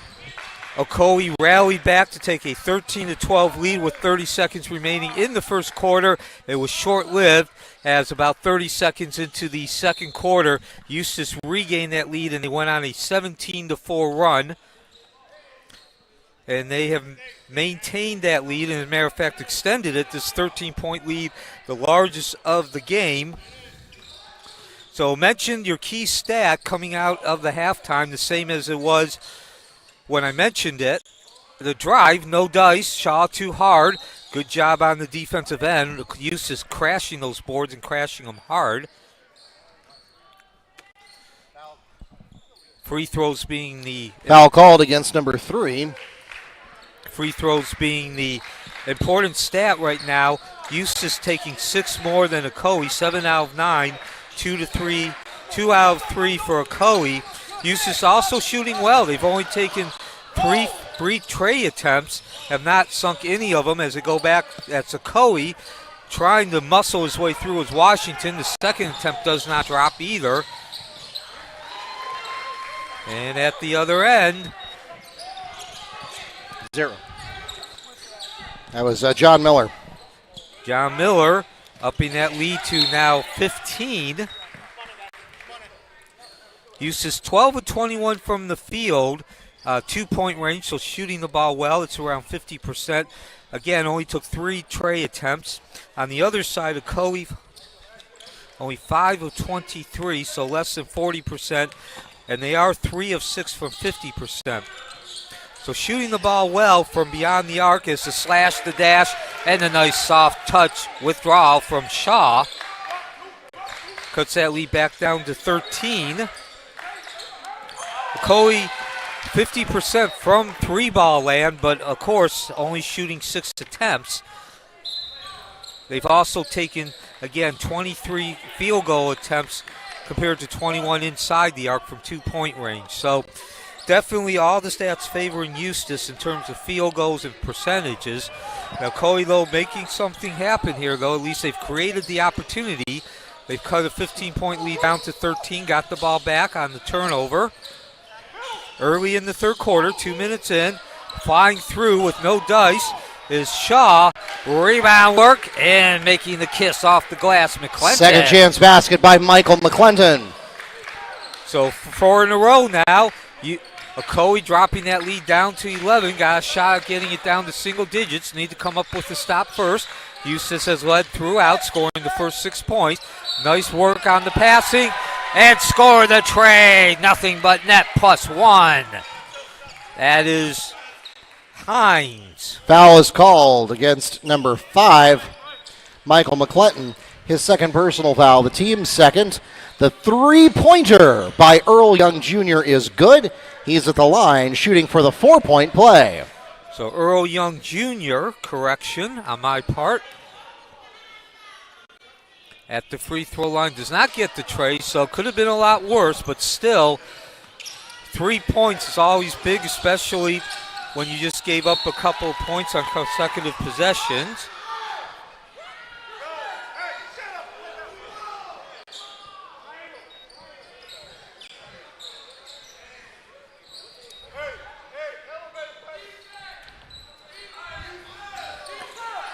Ocoee rallied back to take a 13-12 lead with 30 seconds remaining in the first quarter. It was short-lived, as about 30 seconds into the second quarter, Eustis regained that lead and they went on a 17-4 run. And they have maintained that lead, and as a matter of fact extended it, this 13-point lead, the largest of the game. So mentioned your key stat coming out of the halftime, the same as it was when I mentioned it. The drive, no dice, Shaw too hard. Good job on the defensive end. Eustis crashing those boards and crashing them hard. Free throws being the... Foul called against number 3. Free throws being the important stat right now. Eustis taking 6 more than Ocoee, 7 out of 9, 2 out of 3 for Ocoee. Eustis also shooting well. They've only taken three tray attempts, have not sunk any of them as they go back. That's Ocoee trying to muscle his way through as Washington. The second attempt does not drop either. And at the other end, 0. That was John Miller. John Miller upping that lead to now 15. Eustis 12 of 21 from the field, 2-point range, so shooting the ball well. It's around 50%. Again, only took 3 tray attempts. On the other side of Ocoee, only 5 of 23, so less than 40%. And they are 3 of 6 from 50%. So shooting the ball well from beyond the arc is the slash, the dash, and a nice soft touch withdrawal from Shaw. Cuts that lead back down to 13. Ocoee 50% from 3-ball land, but of course only shooting 6 attempts. They've also taken, again, 23 field goal attempts compared to 21 inside the arc from 2-point range. So definitely all the stats favoring Eustis in terms of field goals and percentages. Now Ocoee, though, making something happen here, though. At least they've created the opportunity. They've cut a 15-point lead down to 13, got the ball back on the turnover. Early in the third quarter, 2 minutes in, flying through with no dice is Shaw. Rebound work and making the kiss off the glass, McClinton. Second chance basket by Michael McClinton. So 4 in a row now. Ocoee dropping that lead down to 11. Got a shot at getting it down to single digits. Need to come up with a stop first. Eustis has led throughout, scoring the first 6 points. Nice work on the passing. And score the tray. Nothing but net +1. That is Hines. Foul is called against number 5, Michael McClinton. His second personal foul, the team's second. The three-pointer by Earl Young Jr. is good. He's at the line shooting for the 4-point play. So Earl Young Jr., correction on my part, at the free throw line, does not get the tray, so could have been a lot worse, but still, 3 points is always big, especially when you just gave up a couple of points on consecutive possessions.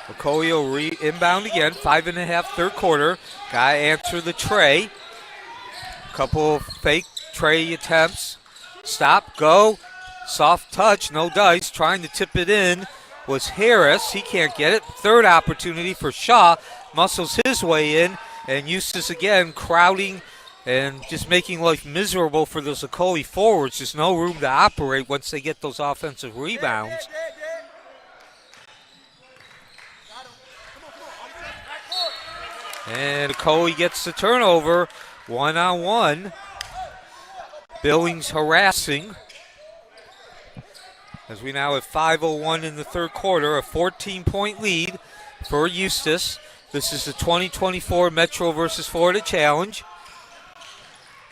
Ocoee will inbound again, 5.5 third quarter. Got to answer the tray. Couple of fake tray attempts. Stop, go. Soft touch, no dice. Trying to tip it in was Harris. He can't get it. Third opportunity for Shaw. Muscles his way in. And Eustis again crowding and just making life miserable for those Ocoee forwards. There's no room to operate once they get those offensive rebounds. And Ocoee gets the turnover, one-on-one. Billings harassing. As we now have 5:01 in the third quarter, a 14-point lead for Eustis. This is the 2024 Metro versus Florida Challenge.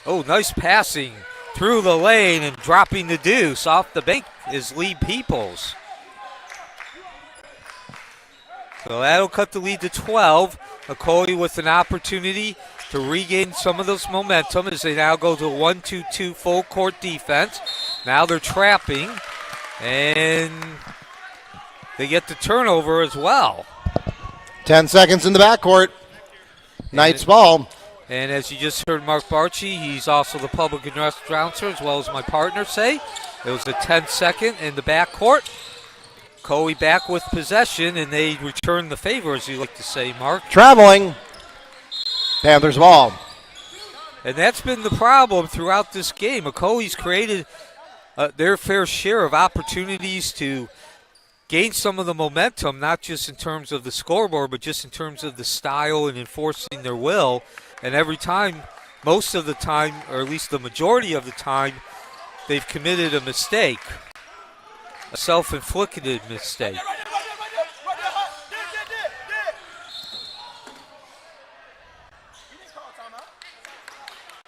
Oh, nice passing through the lane and dropping the deuce off the bank is Lee Peoples. So that'll cut the lead to 12. Ocoee with an opportunity to regain some of this momentum as they now go to 1-2-2 full court defense. Now they're trapping, and they get the turnover as well. 10 seconds in the backcourt. Knights ball. And as you just heard Mark Barchi, he's also the public address announcer, as well as my partner say. It was a 10-second in the backcourt. Ocoee back with possession, and they return the favor, as you like to say, Mark. Traveling. Panthers ball. And that's been the problem throughout this game. Ocoee's created their fair share of opportunities to gain some of the momentum, not just in terms of the scoreboard, but just in terms of the style and enforcing their will. And every time, most of the time, or at least the majority of the time, they've committed a mistake, a self-inflicted mistake.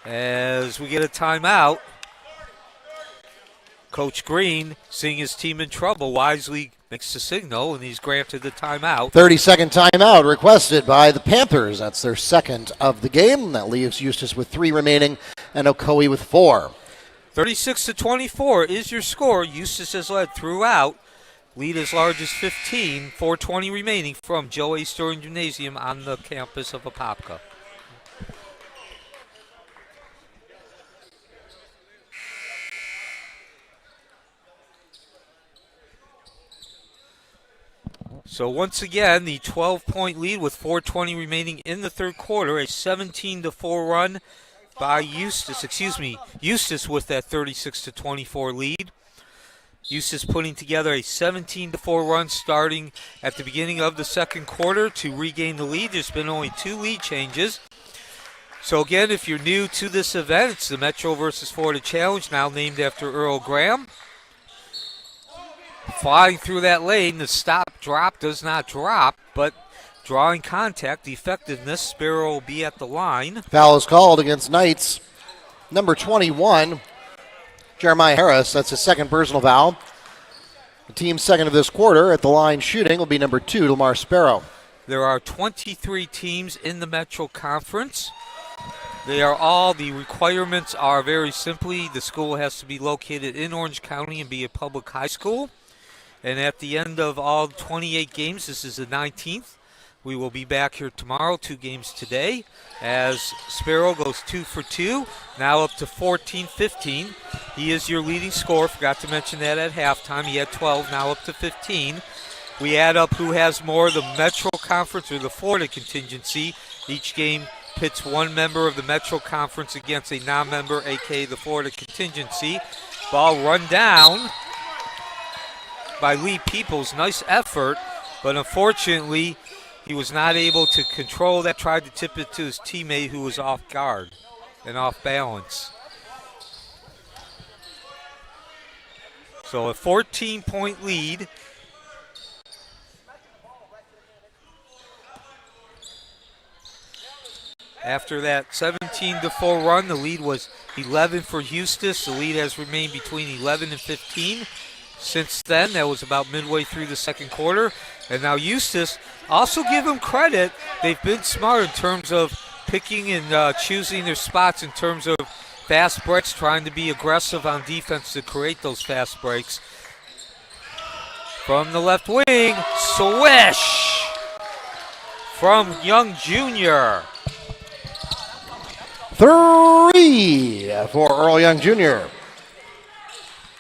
As we get a timeout, Coach Green, seeing his team in trouble, wisely makes the signal, and he's granted the timeout. 30-second timeout requested by the Panthers. That's their second of the game. That leaves Eustis with 3 remaining and Ocoee with 4. 36-24 is your score. Eustis has led throughout. Lead as large as 15. 4:20 remaining from Joe A. Sterling Gymnasium on the campus of Apopka. So once again, the 12-point lead with 4:20 remaining in the third quarter, a 17-4 run by Eustis. Eustis with that 36-24 lead. Eustis putting together a 17-4 run starting at the beginning of the second quarter to regain the lead. There's been only 2 lead changes. So again, if you're new to this event, it's the Metro versus Florida Challenge, now named after Earl Graham. Flying through that lane, the stop drop does not drop, but drawing contact, the effectiveness, Sparrow will be at the line. Foul is called against Knights. Number 21, Jeremiah Harris. That's his second personal foul. The team's second of this quarter at the line shooting will be number 2, Lomar Sparrow. There are 23 teams in the Metro Conference. The requirements are very simply, the school has to be located in Orange County and be a public high school. And at the end of all 28 games, this is the 19th, we will be back here tomorrow, 2 games today, as Sparrow goes 2 for 2, now up to 14-15. He is your leading scorer. Forgot to mention that at halftime. He had 12, now up to 15. We add up who has more, the Metro Conference or the Florida contingency. Each game pits one member of the Metro Conference against a non-member, a.k.a. the Florida contingency. Ball run down by Lee Peoples. Nice effort, but unfortunately he was not able to control that. Tried to tip it to his teammate who was off guard and off balance. So a 14-point lead. After that 17-4 run, the lead was 11 for Eustis. The lead has remained between 11 and 15. Since then, that was about midway through the second quarter. And now Eustis, also give them credit, they've been smart in terms of picking and choosing their spots in terms of fast breaks, trying to be aggressive on defense to create those fast breaks. From the left wing, swish from Young Jr. 3 for Earl Young Jr.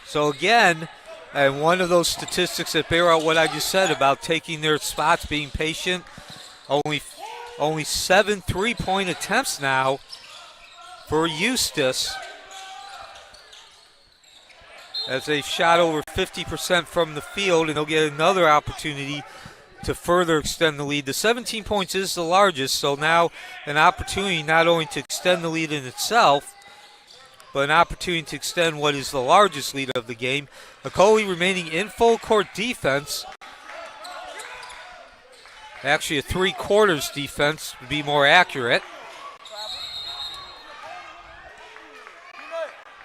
So again, and one of those statistics that bear out what I just said about taking their spots, being patient. Only 7 3-point attempts now for Eustis, as they've shot over 50% from the field, and they'll get another opportunity to further extend the lead. The 17 points is the largest, so now an opportunity not only to extend the lead in itself, but an opportunity to extend what is the largest lead of the game. Ocoee remaining in full court defense. Actually, a three-quarters defense would be more accurate.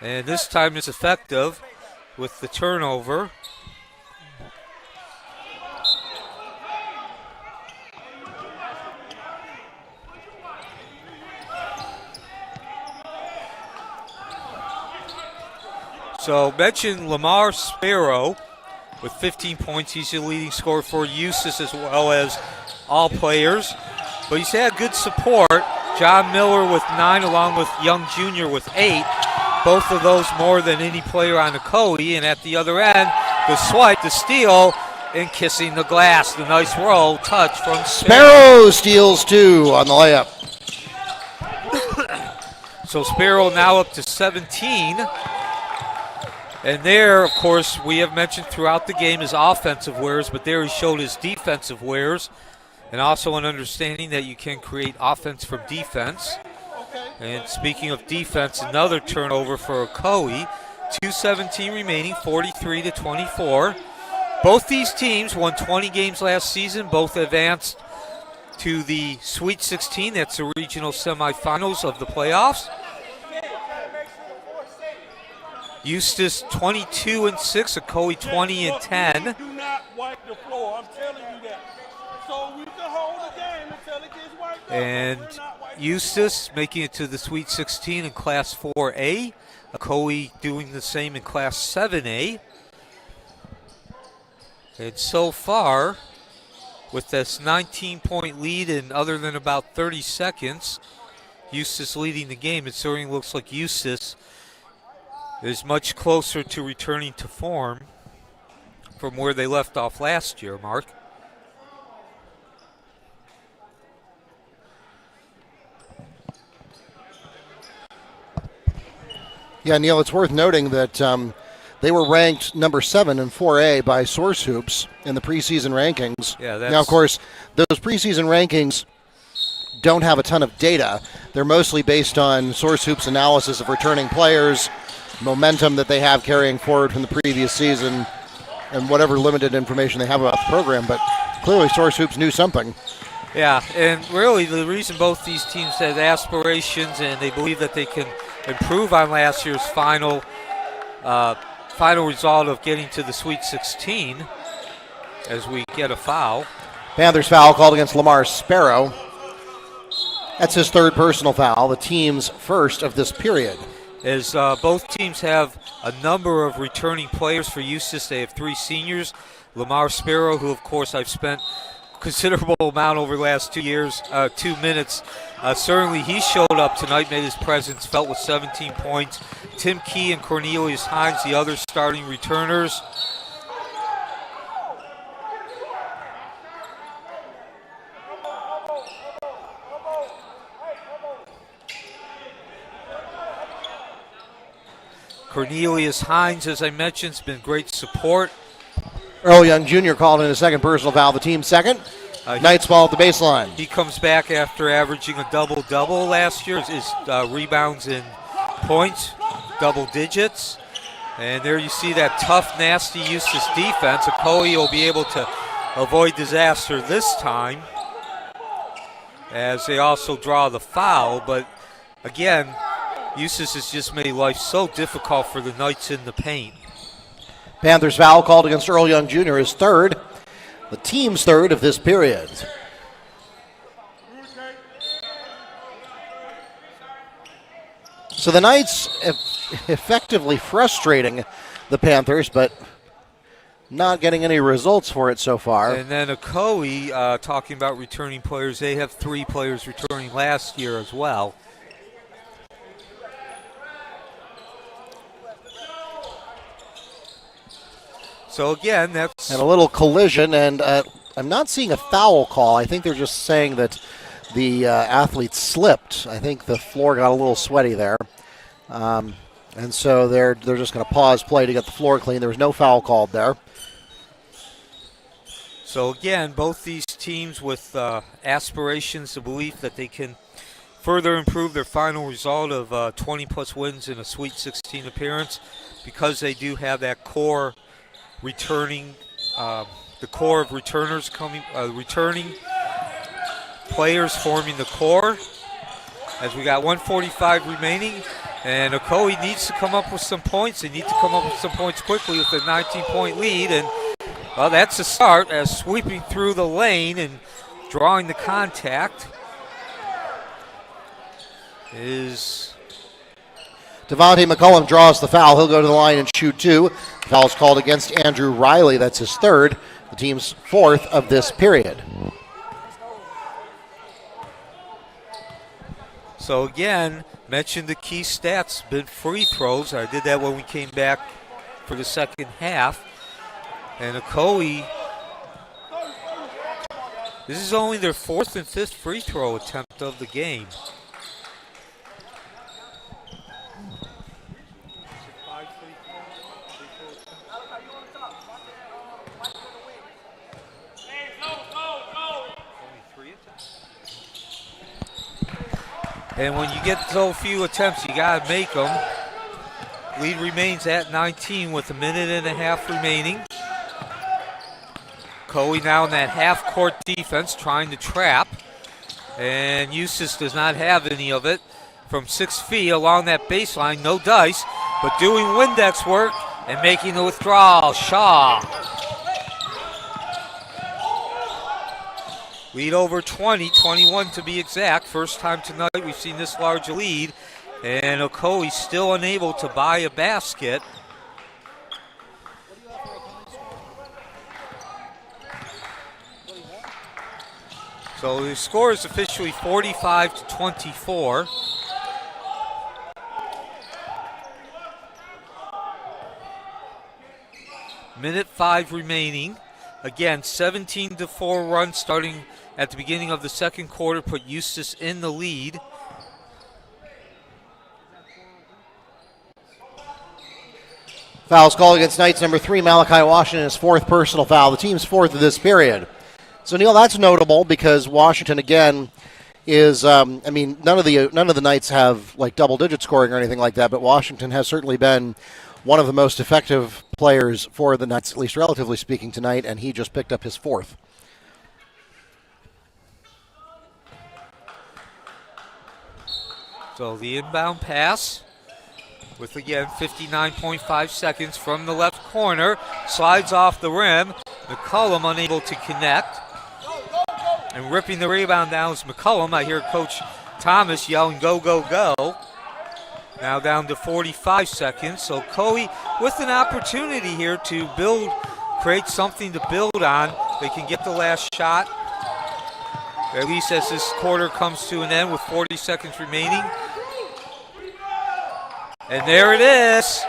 And this time it's effective with the turnover. So mention Lomar Sparrow with 15 points. He's the leading scorer for Eustis as well as all players. But he's had good support. John Miller with 9 along with Young Jr. with 8. Both of those more than any player on Ocoee. And at the other end, the swipe, the steal, and kissing the glass. The nice roll touch from Sparrow steals 2 on the layup. So Sparrow now up to 17. And there, of course, we have mentioned throughout the game his offensive wares, but there he showed his defensive wares and also an understanding that you can create offense from defense. And speaking of defense, another turnover for Ocoee. 2:17 remaining, 43-24. Both these teams won 20 games last season. Both advanced to the Sweet 16. That's the regional semifinals of the playoffs. Eustis 22-6, Ocoee 20-10. Do not wipe the floor. I'm telling you that. So we can hold the game until it gets wiped up. And Eustis making it to the Sweet 16 in Class 4A. Ocoee doing the same in Class 7A. And so far, with this 19-point lead in other than about 30 seconds, Eustis leading the game, it certainly looks like Eustis is much closer to returning to form from where they left off last year, Mark. Yeah, Neil, it's worth noting that they were ranked number 7 in 4A by Source Hoops in the preseason rankings. Yeah, now, of course, those preseason rankings don't have a ton of data. They're mostly based on Source Hoops analysis of returning players, momentum that they have carrying forward from the previous season, and whatever limited information they have about the program. But clearly Source Hoops knew something. Yeah, and really the reason both these teams have aspirations and they believe that they can improve on last year's final result of getting to the Sweet 16 as we get a foul. Panthers foul called against Lomar Sparrow. That's his third personal foul, the team's first of this period. As both teams have a number of returning players for Eustis. They have 3 seniors. Lomar Sparrow, who of course I've spent considerable amount over the last 2 minutes. Certainly he showed up tonight, made his presence felt with 17 points. Tim Key and Cornelius Hines, the other starting returners. Cornelius Hines, as I mentioned, has been great support. Earl Young Jr. called in a second personal foul, the team's second. Knight's ball at the baseline. He comes back after averaging a double-double last year. His rebounds and points, double digits. And there you see that tough, nasty Eustis defense. Ocoee will be able to avoid disaster this time as they also draw the foul. But again, Eustis has just made life so difficult for the Knights in the paint. Panthers foul called against Earl Young Jr. is third, the team's third of this period. So the Knights effectively frustrating the Panthers, but not getting any results for it so far. And then Ocoee, talking about returning players, they have 3 players returning last year as well. So again, that's... And a little collision, and I'm not seeing a foul call. I think they're just saying that the athlete slipped. I think the floor got a little sweaty there. And so they're just going to pause play to get the floor clean. There was no foul called there. So again, both these teams with aspirations, the belief that they can further improve their final result of 20-plus wins in a Sweet 16 appearance, because they do have that core returning, the core of returners coming, returning players forming the core. As we got 1:45 remaining, and Ocoee needs to come up with some points. They need to come up with some points quickly with a 19-point lead, and well, that's a start as sweeping through the lane and drawing the contact is Devontae McCullum draws the foul. He'll go to the line and shoot two. Foul's called against Andrew Riley. That's his third, the team's fourth of this period. So again, mentioned the key stats, been free throws. I did that when we came back for the second half. And Ocoee, this is only their fourth and fifth free throw attempt of the game. And when you get so few attempts, you got to make them. Lead remains at 19 with a minute and a half remaining. Ocoee now in that half-court defense trying to trap. And Eustis does not have any of it. From 6 feet along that baseline, no dice, but doing Windex work and making the withdrawal. Shaw. Lead over 20, 21 to be exact. First time tonight we've seen this large a lead. And Ocoee still unable to buy a basket. So the score is officially 45-24. Minute 5 remaining. Again, 17-4 run starting at the beginning of the second quarter put Eustis in the lead. Foul's called against Knights number 3, Malachi Washington, his fourth personal foul, the team's fourth of this period. So, Neil, that's notable because Washington, again, is, none of the Knights have, like, double-digit scoring or anything like that, but Washington has certainly been one of the most effective players for the Knights, at least relatively speaking, tonight, and he just picked up his fourth. So the inbound pass with, again, 59.5 seconds from the left corner. Slides off the rim. McCullum unable to connect. And ripping the rebound down is McCullum. I hear Coach Thomas yelling, go, go, go. Now down to 45 seconds. So Ocoee with an opportunity here to build, create something to build on. They can get the last shot, at least as this quarter comes to an end with 40 seconds remaining. And there it is.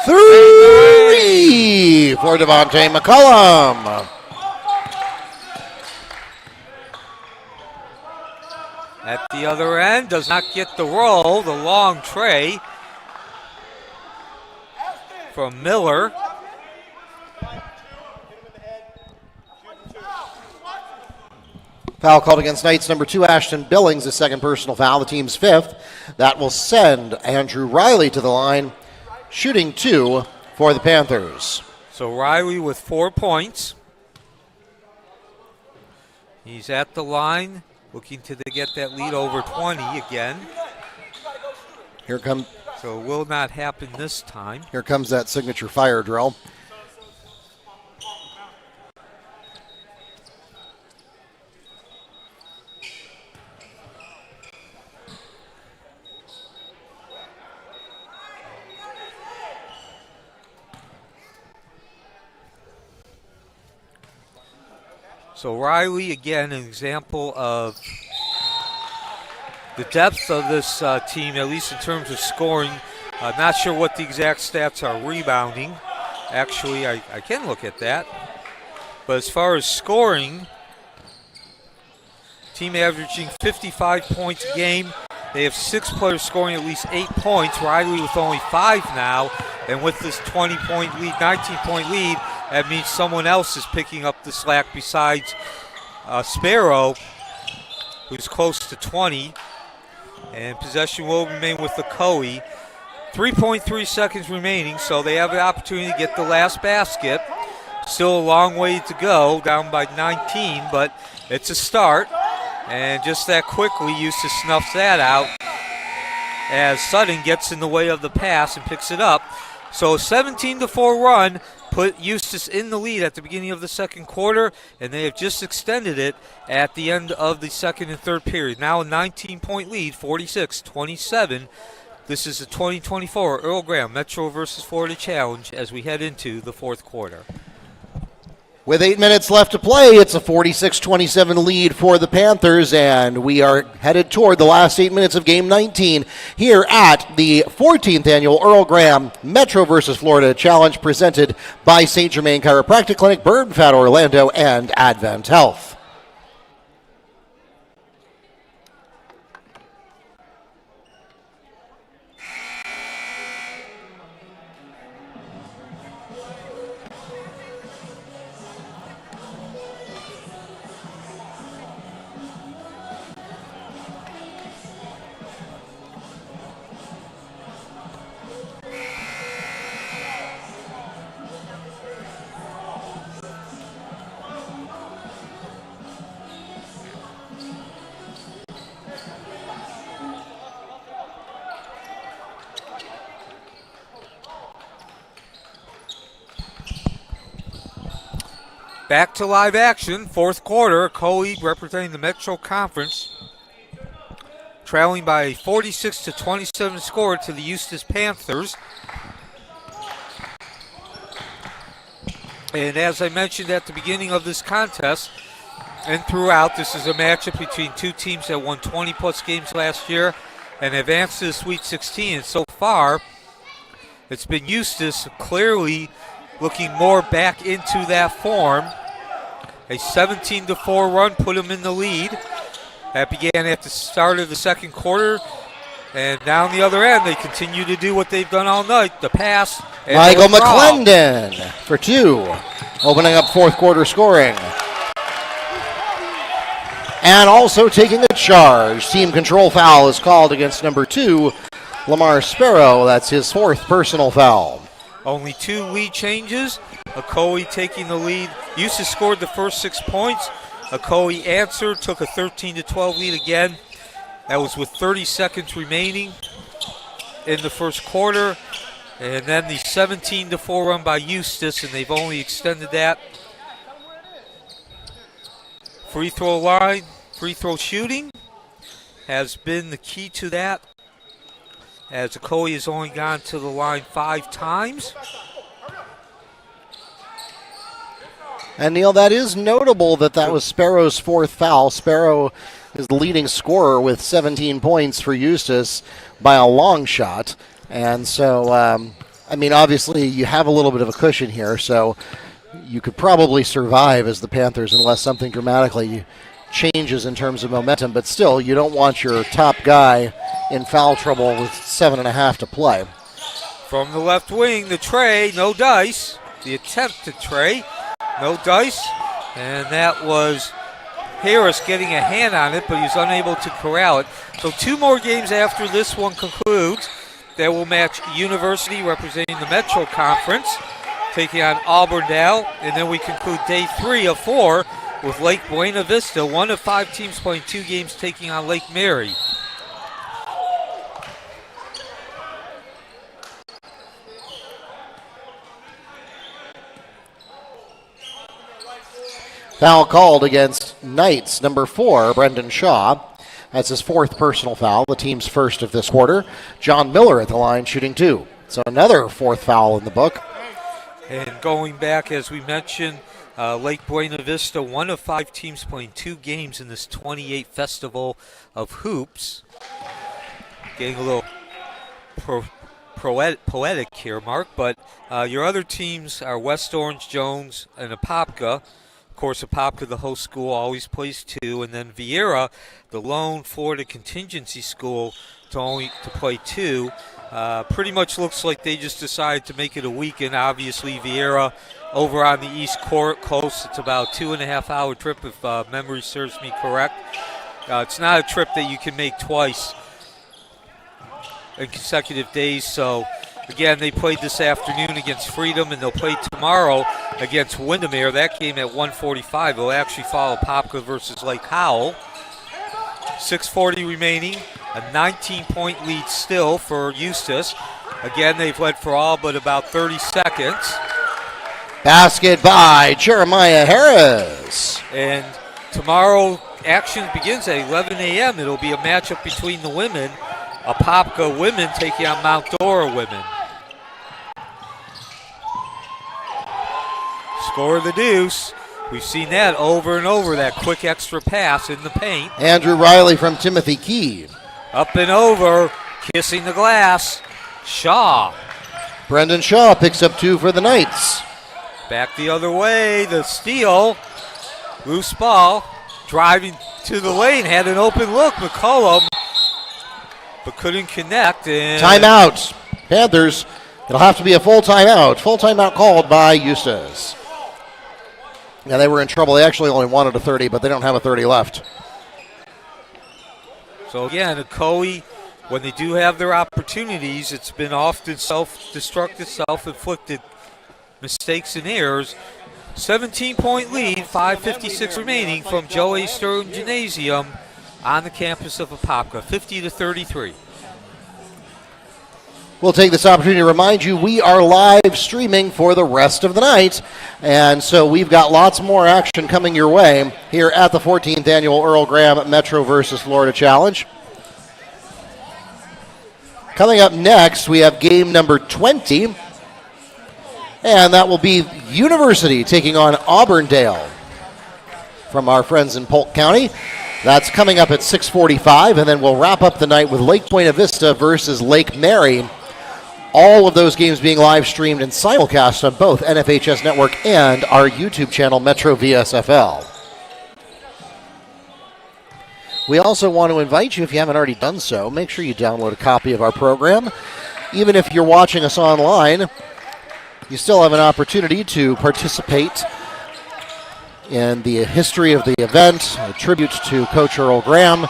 3 for Devontae McCullum. At the other end, does not get the roll, the long tray from Miller. Foul called against Knights number 2, Ashton Billings, his second personal foul, the team's fifth. That will send Andrew Riley to the line, shooting 2 for the Panthers. So Riley with 4 points. He's at the line, looking to get that lead over 20 again. So it will not happen this time. Here comes that signature fire drill. So Riley, again, an example of the depth of this team, at least in terms of scoring. Not sure what the exact stats are rebounding. Actually, I can look at that. But as far as scoring, Team averaging 55 points a game. They have 6 players scoring at least 8 points. Riley with only 5 now. And with this 20-point lead, 19-point lead, that means someone else is picking up the slack besides Sparrow, who's close to 20. And possession will remain with Ocoee. 3.3 seconds remaining, so they have the opportunity to get the last basket. Still a long way to go, down by 19, but it's a start. And just that quickly, Eustis snuffs that out as Sutton gets in the way of the pass and picks it up. So a 17-4 run put Eustis in the lead at the beginning of the second quarter, and they have just extended it at the end of the second and third period. Now a 19-point lead, 46-27. This is the 2024 Earl Graham Metro versus Florida Challenge as we head into the fourth quarter. With 8 minutes left to play, it's a 46-27 lead for the Panthers, and we are headed toward the last 8 minutes of Game 19 here at the 14th Annual Earl Graham Metro vs. Florida Challenge presented by St. Germain Chiropractic Clinic, Bird Fat Orlando, and Advent Health. Back to live action, fourth quarter. Ocoee representing the Metro Conference, trailing by a 46-27 score to the Eustis Panthers. And as I mentioned at the beginning of this contest and throughout, this is a matchup between two teams that won 20-plus games last year and advanced to the Sweet 16. And so far, it's been Eustis clearly looking more back into that form. A 17-4 run put them in the lead. That began at the start of the second quarter. And down the other end, they continue to do what they've done all night. The pass. Michael McClendon for 2, opening up fourth quarter scoring. And also taking a charge. Team control foul is called against number 2, Lomar Sparrow. That's his 4th personal foul. Only 2 lead changes. Ocoee taking the lead. Eustis scored the first 6 points. Ocoee answered, took a 13-12 lead again. That was with 30 seconds remaining in the first quarter. And then the 17-4 run by Eustis, and they've only extended that. Free throw line, free throw shooting has been the key to that, as Ocoee has only gone to the line 5 times. And Neil, that is notable that was Sparrow's 4th foul. Sparrow is the leading scorer with 17 points for Eustis by a long shot. And so, obviously you have a little bit of a cushion here, so you could probably survive as the Panthers unless something dramatically changes in terms of momentum. But still, you don't want your top guy in foul trouble with 7.5 to play. From the left wing, the tray, no dice. The attempt to tray, no dice. And that was Harris getting a hand on it, but he was unable to corral it. So 2 more games after this one concludes that will match University representing the Metro Conference, taking on Auburndale. And then we conclude day 3 of 4 with Lake Buena Vista, 1 of 5 teams playing 2 games taking on Lake Mary. Foul called against Knights, number 4, Brendan Shaw. That's his 4th personal foul, the team's first of this quarter. John Miller at the line shooting 2. So another 4th foul in the book. And going back, as we mentioned, Lake Buena Vista, 1 of 5 teams playing 2 games in this 28th Festival of Hoops. Getting a little poetic here, Mark, but your other teams are West Orange, Jones, and Apopka. Of course, Apopka, the host school, always plays 2, and then Vieira, the lone Florida contingency school, to play 2. Pretty much looks like they just decided to make it a weekend. Obviously, Vieira over on the East Coast. It's about a 2.5-hour trip, if memory serves me correct. It's not a trip that you can make twice in consecutive days. So, again, they played this afternoon against Freedom, and they'll play tomorrow against Windermere. That game at 1:45. They'll actually follow Apopka versus Lake Howell. 6:40 remaining. A 19-point lead still for Eustis. Again, they've led for all but about 30 seconds. Basket by Jeremiah Harris. And tomorrow, action begins at 11 a.m. It'll be a matchup between the women. Apopka women taking on Mount Dora women. Score the deuce. We've seen that over and over, that quick extra pass in the paint. Andrew Riley from Timothy Key. Up and over, kissing the glass. Shaw. Brendan Shaw picks up 2 for the Knights. Back the other way, the steal. Loose ball. Driving to the lane, had an open look. McCollum, but couldn't connect. And Timeout. Panthers. It'll have to be a full timeout. Full timeout called by Eustis. Yeah, they were in trouble. They actually only wanted a 30, but they don't have a 30 left. So again, Ocoee, when they do have their opportunities, it's been often self-destructive, self-inflicted mistakes and errors. 17-point lead, 5:56 remaining from Joe A. Sterling Gymnasium on the campus of Apopka, 50-33. We'll take this opportunity to remind you we are live streaming for the rest of the night, and so we've got lots more action coming your way here at the 14th Annual Earl Graham Metro versus Florida Challenge. Coming up next, we have game number 20, and that will be University taking on Auburndale from our friends in Polk County. That's coming up at 6:45, and then we'll wrap up the night with Lake Buena Vista versus Lake Mary. All of those games being live streamed and simulcast on both NFHS Network and our YouTube channel, Metro VSFL. We also want to invite you, if you haven't already done so, make sure you download a copy of our program. Even if you're watching us online, you still have an opportunity to participate in the history of the event, a tribute to Coach Earl Graham,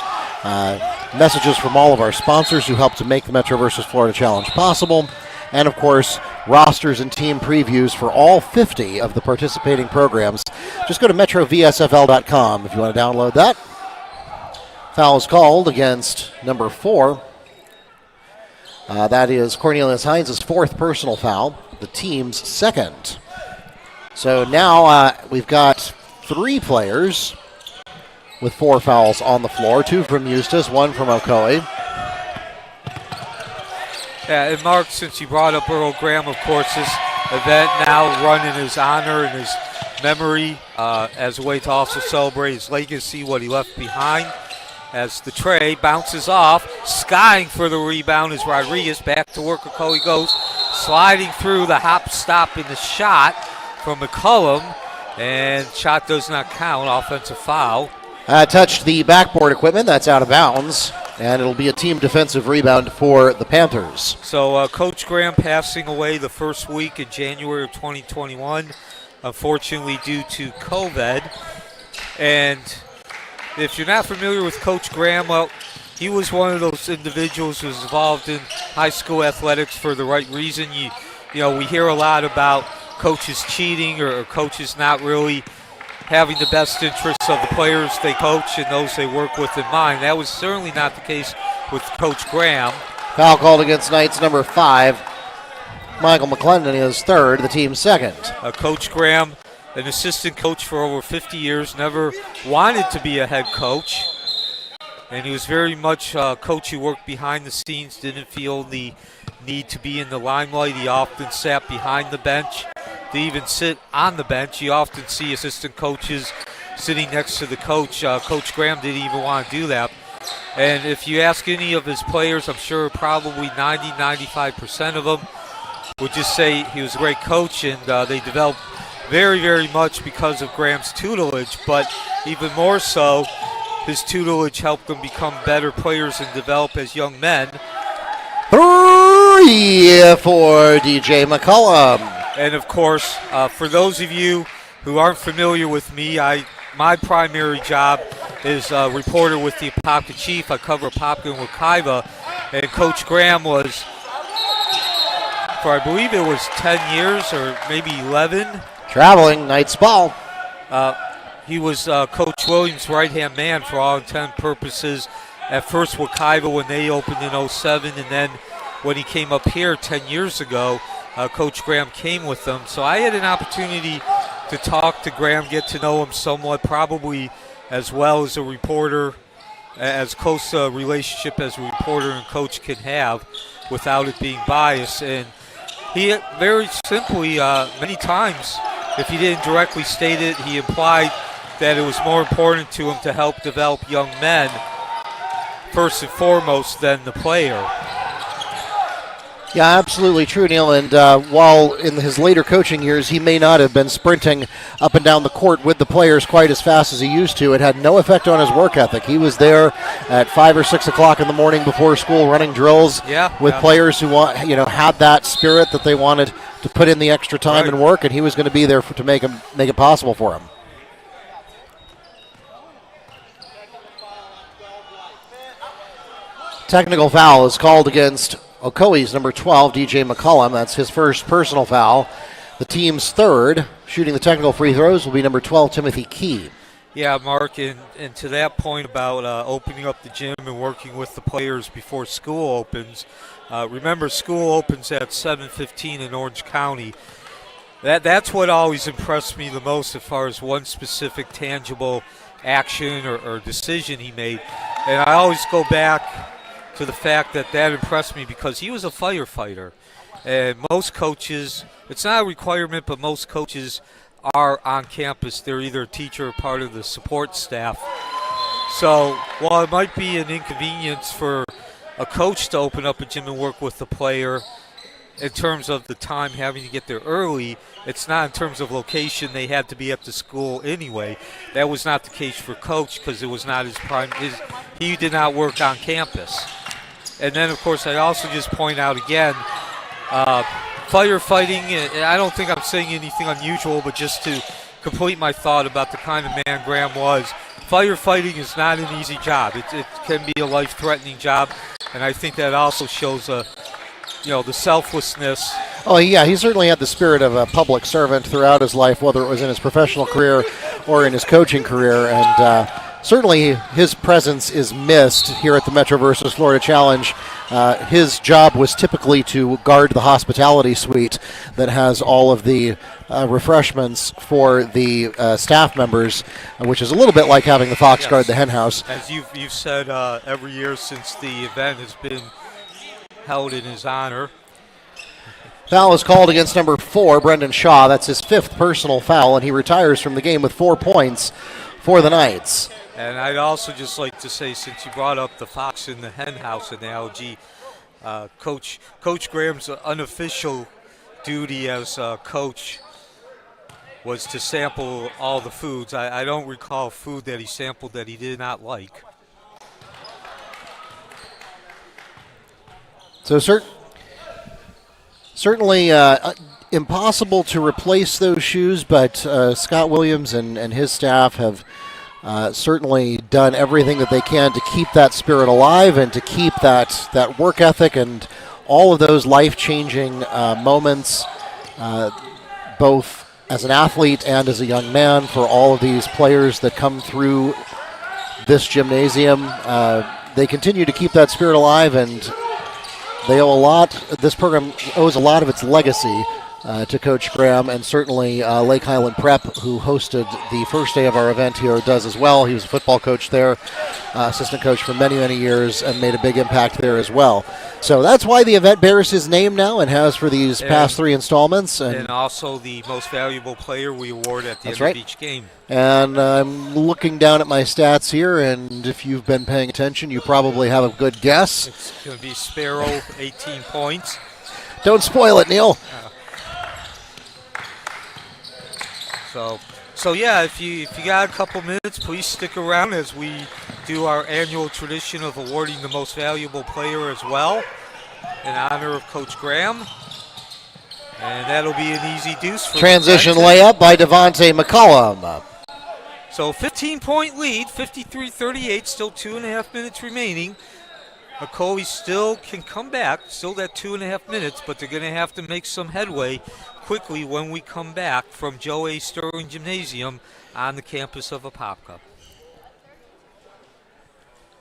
messages from all of our sponsors who helped to make the Metro versus Florida Challenge possible, and of course, rosters and team previews for all 50 of the participating programs. Just go to metrovsfl.com if you want to download that. Foul is called against number 4. That is Cornelius Hines' 4th personal foul, the team's 2nd. So now we've got 3 players with 4 fouls on the floor, 2 from Eustis, 1 from Ocoee. Yeah, and Mark, since you brought up Earl Graham, of course, this event now run in his honor and his memory as a way to also celebrate his legacy, what he left behind. As the tray bounces off, skying for the rebound is Rodriguez. Back to work, Ocoee goes, sliding through the hop, stop in the shot from McCullum, and shot does not count, offensive foul. Touched the backboard equipment. That's out of bounds, and it'll be a team defensive rebound for the Panthers. So Coach Graham passing away the first week in January of 2021, unfortunately due to COVID. And if you're not familiar with Coach Graham, well, he was one of those individuals who was involved in high school athletics for the right reason. You know, we hear a lot about coaches cheating or coaches not really having the best interests of the players they coach and those they work with in mind. That was certainly not the case with Coach Graham. Foul called against Knights number 5. Michael McClendon is 3rd, the team's 2nd. Coach Graham, an assistant coach for over 50 years, never wanted to be a head coach. And he was very much a coach who worked behind the scenes, didn't feel the need to be in the limelight. He often sat behind the bench. To even sit on the bench, you often see assistant coaches sitting next to the coach. Coach Graham didn't even want to do that. And if you ask any of his players, I'm sure probably 90-95% of them would just say he was a great coach, and they developed very, very much because of Graham's tutelage, but even more so, his tutelage helped them become better players and develop as young men. 3 for DJ McCollum. And of course, for those of you who aren't familiar with me, my primary job is reporter with the Apopka Chief. I cover Apopka and Wekiva, and Coach Graham was, for I believe it was 10 years or maybe 11. Traveling Knights ball. He was Coach Williams' right-hand man for all intent purposes. At first Wekiva when they opened in 07, and then when he came up here 10 years ago, Coach Graham came with them. So I had an opportunity to talk to Graham, get to know him somewhat, probably as well as a reporter, as close a relationship as a reporter and coach can have without it being biased. And he very simply, many times, if he didn't directly state it, he implied that it was more important to him to help develop young men first and foremost than the player. Yeah, absolutely true, Neil. And while in his later coaching years he may not have been sprinting up and down the court with the players quite as fast as he used to, it had no effect on his work ethic. He was there at 5 or 6 o'clock in the morning before school running drills with players who had that spirit that they wanted to put in the extra time and work, and he was going to be there to make it possible for him. Technical foul is called against Ocoee's number 12, DJ McCollum. That's his first personal foul. The team's third. Shooting the technical free throws will be number 12, Timothy Key. Yeah, Mark, and to that point about opening up the gym and working with the players before school opens, remember school opens at 7:15 in Orange County. That's what always impressed me the most as far as one specific tangible action or decision he made. And I always go back to the fact that impressed me because he was a firefighter. And most coaches, it's not a requirement, but most coaches are on campus. They're either a teacher or part of the support staff. So while it might be an inconvenience for a coach to open up a gym and work with the player in terms of the time having to get there early, it's not in terms of location. They had to be at the school anyway. That was not the case for coach because it was not he did not work on campus. And then, of course, I also just point out again, firefighting, I don't think I'm saying anything unusual, but just to complete my thought about the kind of man Graham was, firefighting is not an easy job. It can be a life-threatening job, and I think that also shows the selflessness. Oh, yeah, he certainly had the spirit of a public servant throughout his life, whether it was in his professional career or in his coaching career, and certainly his presence is missed here at the Metro vs. Florida Challenge. His job was typically to guard the hospitality suite that has all of the refreshments for the staff members, which is a little bit like having the Fox guard the hen house. As you've said, every year since the event has been held in his honor. Foul is called against number 4, Brendan Shaw. That's his 5th personal foul, and he retires from the game with 4 points for the Knights. And I'd also just like to say, since you brought up the Fox in the hen house analogy, Coach Graham's unofficial duty as coach was to sample all the foods. I don't recall food that he sampled that he did not like. So certainly impossible to replace those shoes, but Scott Williams and his staff have certainly done everything that they can to keep that spirit alive and to keep that work ethic and all of those life-changing moments, both as an athlete and as a young man, for all of these players that come through this gymnasium. They continue to keep that spirit alive, and they owe a lot. This program owes a lot of its legacy to Coach Graham, and certainly Lake Highland Prep, who hosted the first day of our event here, does as well. He was a football coach there, assistant coach for many, many years, and made a big impact there as well. So that's why the event bears his name now and has for these past 3 installments. And also the most valuable player we award at the end of each game. And I'm looking down at my stats here, and if you've been paying attention, you probably have a good guess. It's going to be Sparrow, 18 points. Don't spoil it, Neil. So yeah, if you got a couple minutes, please stick around as we do our annual tradition of awarding the most valuable player as well in honor of Coach Graham. And that'll be an easy deuce for Transition the layup by Devontae McCollum. So 15-point lead, 53-38, still 2.5 minutes remaining. Ocoee still can come back, still that 2.5 minutes, but they're going to have to make some headway quickly when we come back from Joe A. Sterling Gymnasium on the campus of Apopka.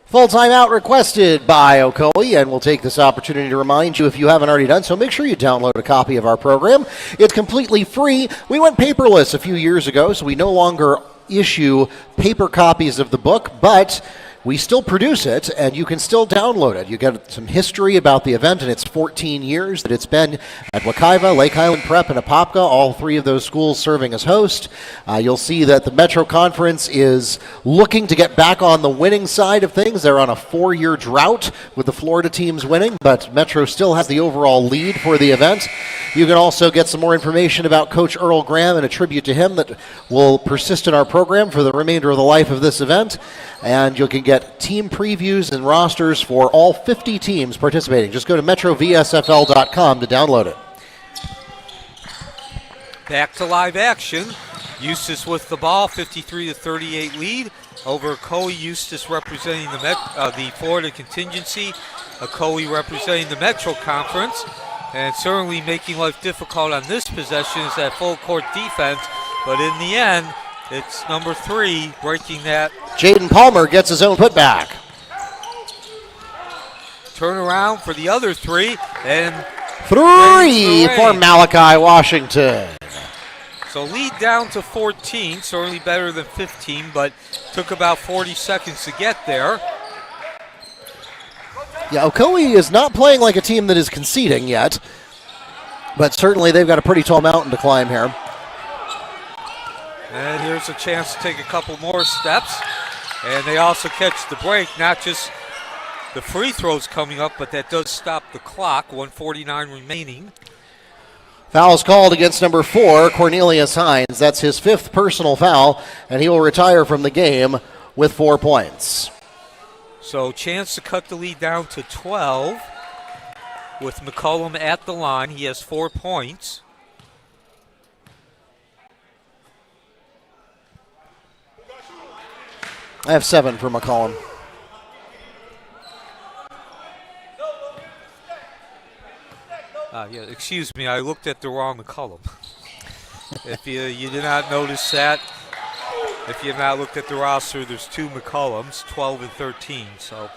Full timeout requested by Ocoee, and we'll take this opportunity to remind you, if you haven't already done so, make sure you download a copy of our program. It's completely free. We went paperless a few years ago, so we no longer issue paper copies of the book, but we still produce it, and you can still download it. You get some history about the event and its 14 years that it's been at Wekiva, Lake Highland Prep, and Apopka, all three of those schools serving as host. You'll see that the Metro Conference is looking to get back on the winning side of things. They're on a 4-year drought with the Florida teams winning, but Metro still has the overall lead for the event. You can also get some more information about Coach Earl Graham and a tribute to him that will persist in our program for the remainder of the life of this event. And you can get team previews and rosters for all 50 teams participating. Just go to metrovsfl.com to download it. Back to live action. Eustis with the ball, 53-38 lead over Ocoee. Eustis representing the Florida contingency. Ocoee representing the Metro Conference. And certainly making life difficult on this possession is that full court defense. But in the end, it's number 3 breaking that. Jaden Palmer gets his own putback. Turn around for the other 3. And 3 for Malachi Washington. So lead down to 14, certainly better than 15, but took about 40 seconds to get there. Yeah, Ocoee is not playing like a team that is conceding yet, but certainly they've got a pretty tall mountain to climb here. And here's a chance to take a couple more steps. And they also catch the break, not just the free throws coming up, but that does stop the clock, 1:49 remaining. Foul is called against number 4, Cornelius Hines. That's his 5th personal foul, and he will retire from the game with 4 points. So chance to cut the lead down to 12 with McCollum at the line. He has 4 points. I have 7 for McCollum. Yeah, excuse me, I looked at the wrong McCollum. If you did not notice that, if you have not looked at the roster, there's 2 McCollums, 12 and 13. So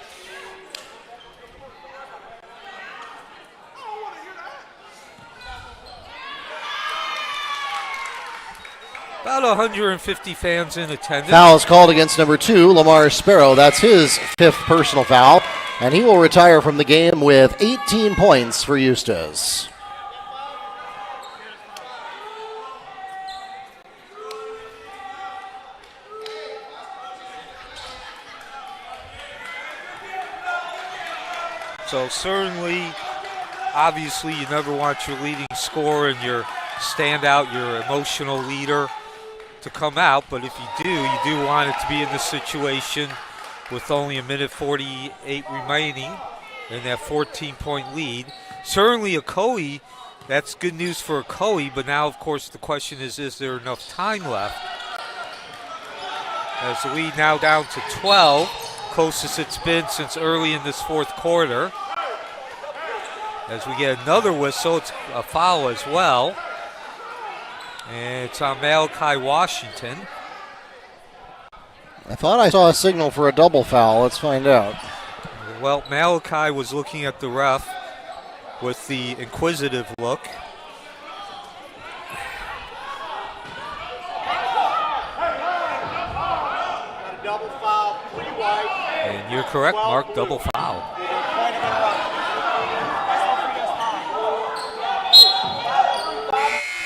about 150 fans in attendance. Foul is called against number 2, Lomar Sparrow. That's his 5th personal foul, and he will retire from the game with 18 points for Eustis. So certainly, obviously, you never want your leading scorer and your standout, your emotional leader to come out, but if you do want it to be in this situation with only 1:48 remaining and that 14-point lead. Certainly Ocoee, that's good news for Ocoee, but now, of course, the question is there enough time left? As the lead now down to 12, closest it's been since early in this 4th quarter. As we get another whistle, it's a foul as well. And it's on Malachi Washington. I thought I saw a signal for a double foul. Let's find out. Well, Malachi was looking at the ref with the inquisitive look. Double foul, 3 white. And you're correct, Mark, double foul.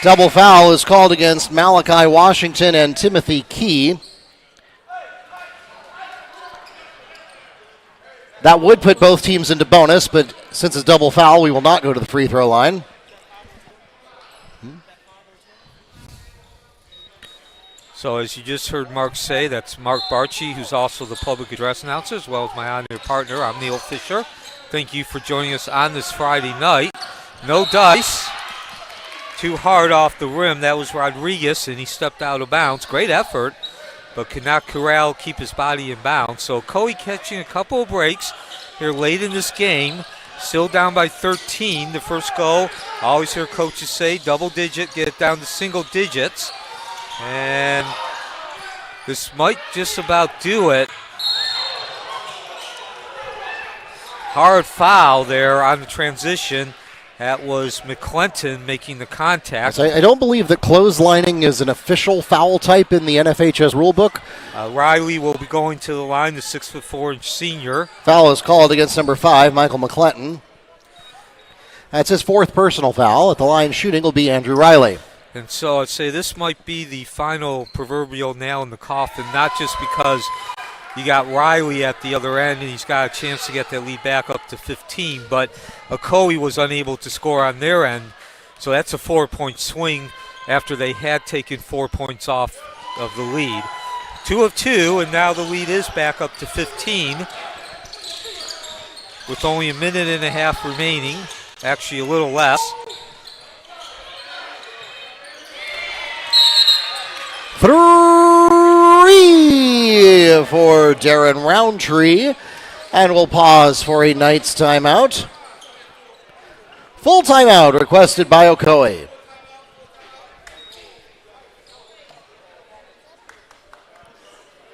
Double foul is called against Malachi Washington and Timothy Key. That would put both teams into bonus, but since it's double foul, we will not go to the free throw line. So as you just heard Mark say, that's Mark Barchi, who's also the public address announcer, as well as my on-air partner. I'm Neil Fisher. Thank you for joining us on this Friday night. No dice. Too hard off the rim. That was Rodriguez, and he stepped out of bounds. Great effort, but could not keep his body in bounds. So Ocoee catching a couple of breaks here late in this game. Still down by 13. The first goal, I always hear coaches say, double digit, get it down to single digits. And this might just about do it. Hard foul there on the transition. That was McClinton making the contact. I don't believe that clotheslining is an official foul type in the NFHS rulebook. Riley will be going to the line, the 6'4" senior. Foul is called against number 5, Michael McClinton. That's his 4th personal foul. At the line shooting will be Andrew Riley. And so I'd say this might be the final proverbial nail in the coffin, not just because you got Riley at the other end and he's got a chance to get that lead back up to 15, but Ocoee was unable to score on their end. So that's a 4-point swing after they had taken 4 points off of the lead. 2 of 2, and now the lead is back up to 15 with only a minute and a half remaining, actually a little less. 3 for Darren Roundtree, and we'll pause for a Knights timeout. Full timeout requested by Ocoee.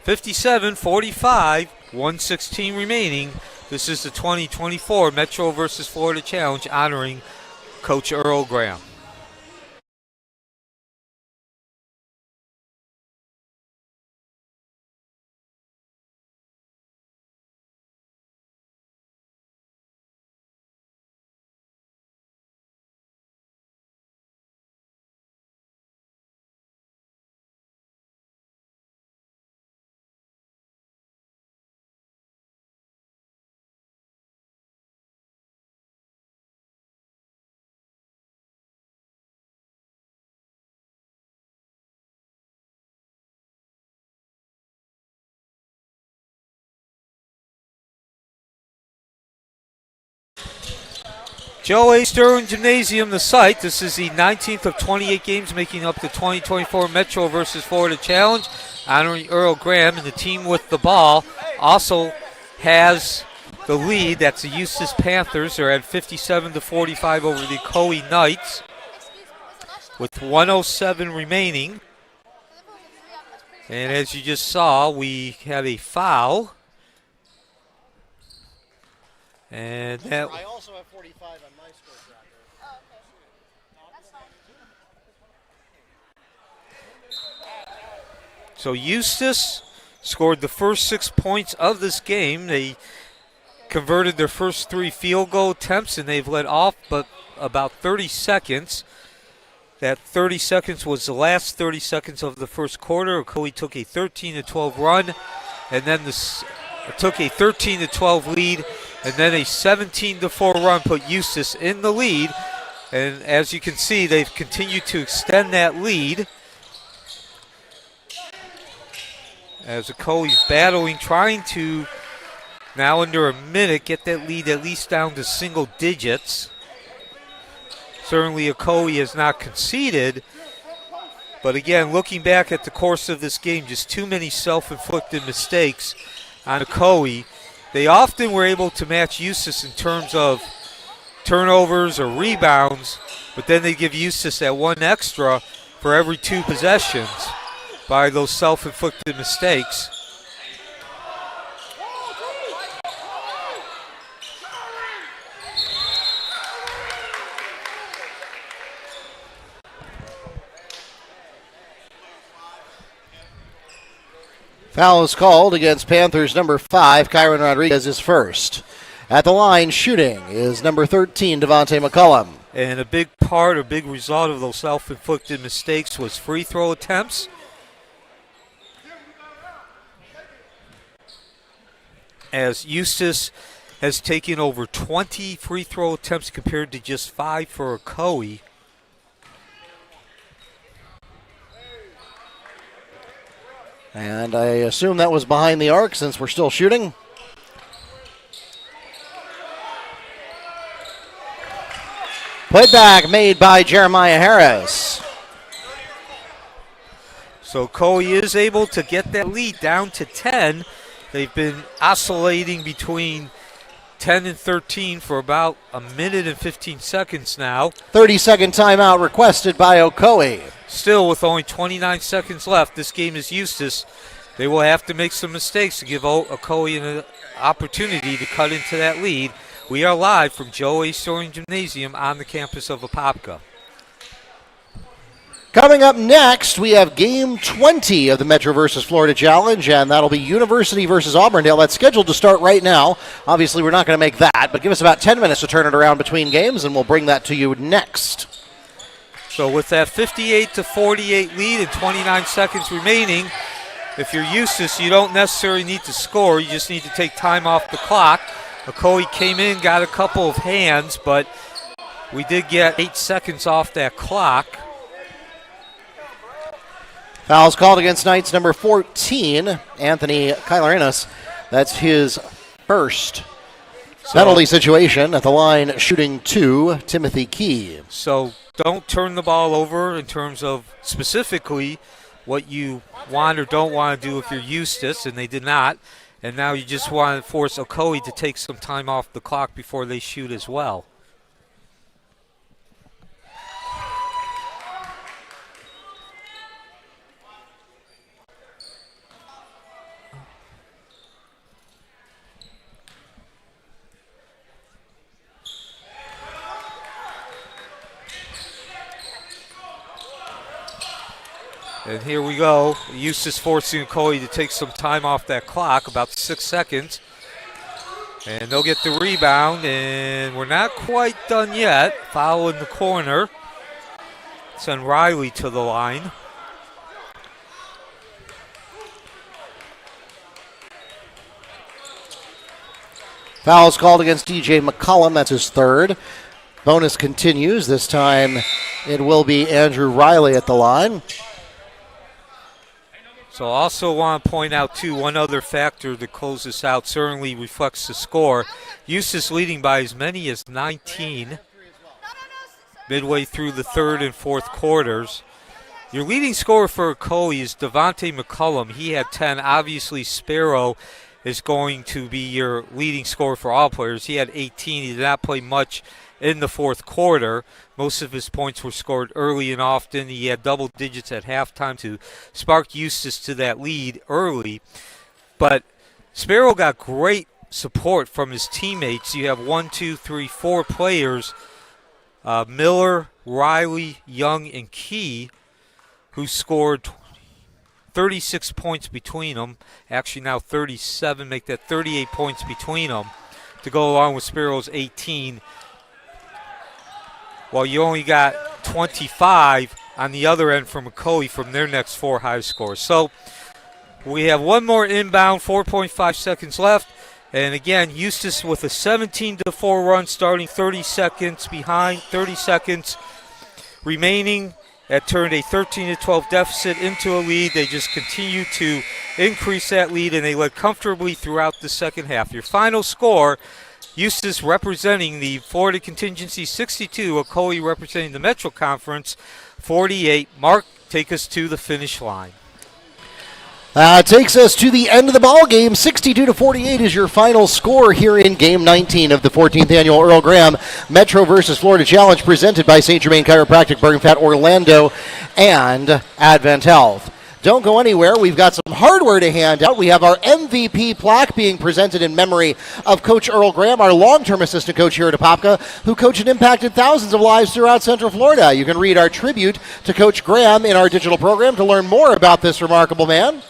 (57-45), 1:16 remaining. This is the 2024 Metro versus Florida Challenge honoring Coach Earl Graham. Joe A. Sterling Gymnasium, the site. This is the 19th of 28 games making up the 2024 Metro versus Florida Challenge, honoring Earl Graham, and the team with the ball also has the lead. That's the Eustis Panthers. They're at 57-45 over the Ocoee Knights with 1:07 remaining. And as you just saw, we had a foul. And that I also have 45 on my score tracker. So Eustis scored the first 6 points of this game. They converted their first 3 field goal attempts, and they've led off but about 30 seconds. That 30 seconds was the last 30 seconds of the first quarter. Ocoee took a 13-12 run, and then took a 13-12 lead, and then a 17-4 run put Eustis in the lead. And as you can see, they've continued to extend that lead as Ocoee's battling, trying to, now under a minute, get that lead at least down to single digits. Certainly Ocoee has not conceded, but again, looking back at the course of this game, just too many self-inflicted mistakes on Ocoee. They often were able to match Eustis in terms of turnovers or rebounds, but then they give Eustis that one extra for every 2 possessions by those self-inflicted mistakes. Foul is called against Panthers number 5, Kyron Rodriguez is first. At the line, shooting is number 13, Devontae McCullum. And a big part, a big result of those self-inflicted mistakes was free throw attempts. As Eustis has taken over 20 free throw attempts compared to just 5 for Ocoee. And I assume that was behind the arc since we're still shooting. Putback made by Jeremiah Harris. So Ocoee is able to get that lead down to 10. They've been oscillating between 10 and 13 for about a minute and 15 seconds now. 30-second timeout requested by Ocoee. Still, with only 29 seconds left, this game is Eustis. They will have to make some mistakes to give Ocoee an opportunity to cut into that lead. We are live from Joe A. Storing Gymnasium on the campus of Apopka. Coming up next, we have Game 20 of the Metro versus Florida Challenge, and that'll be University versus Auburndale. That's scheduled to start right now. Obviously, we're not going to make that, but give us about 10 minutes to turn it around between games, and we'll bring that to you next. So with that 58-48 lead and 29 seconds remaining, if you're Eustis, you don't necessarily need to score. You just need to take time off the clock. Ocoee came in, got a couple of hands, but we did get 8 seconds off that clock. Fouls called against Knights number 14, Anthony Kailarinas. That's his first penalty situation at the line, shooting 2, Timothy Key. So don't turn the ball over in terms of specifically what you want or don't want to do if you're Eustis, and they did not. And now you just want to force Ocoee to take some time off the clock before they shoot as well. And here we go. Eustis forcing Ocoee to take some time off that clock, about 6 seconds. And they'll get the rebound, and we're not quite done yet. Foul in the corner. Send Riley to the line. Fouls called against DJ McCollum. That's his third. Bonus continues. This time it will be Andrew Riley at the line. So I also want to point out, too, one other factor to close this out certainly reflects the score. Eustis leading by as many as 19 midway through the third and fourth quarters. Your leading scorer for Ocoee is Devontae McCullum. He had 10. Obviously, Sparrow is going to be your leading scorer for all players. He had 18. He did not play much in the fourth quarter. Most of his points were scored early and often. He had double digits at halftime to spark Eustis to that lead early. But Sparrow got great support from his teammates. You have 4 players, Miller, Riley, Young, and Key, who scored 36 points between them. Actually now 37, make that 38 points between them to go along with Sparrow's 18. Well, you only got 25 on the other end from Ocoee from their next 4 high scores. So we have one more inbound, 4.5 seconds left. And again, Eustis with a 17-4 run starting 30 seconds behind, 30 seconds remaining. That turned a 13-12 deficit into a lead. They just continue to increase that lead, and they led comfortably throughout the second half. Your final score, Eustis representing the Florida contingency 62, Ocoee representing the Metro Conference 48. Mark, take us to the finish line. Takes us to the end of the ball game. 62-48 is your final score here in Game 19 of the 14th Annual Earl Graham Metro versus Florida Challenge, presented by St. Germain Chiropractic, Bergenfat, Orlando, and Advent Health. Don't go anywhere. We've got some hardware to hand out. We have our MVP plaque being presented in memory of Coach Earl Graham, our long-term assistant coach here at Apopka, who coached and impacted thousands of lives throughout Central Florida. You can read our tribute to Coach Graham in our digital program to learn more about this remarkable man.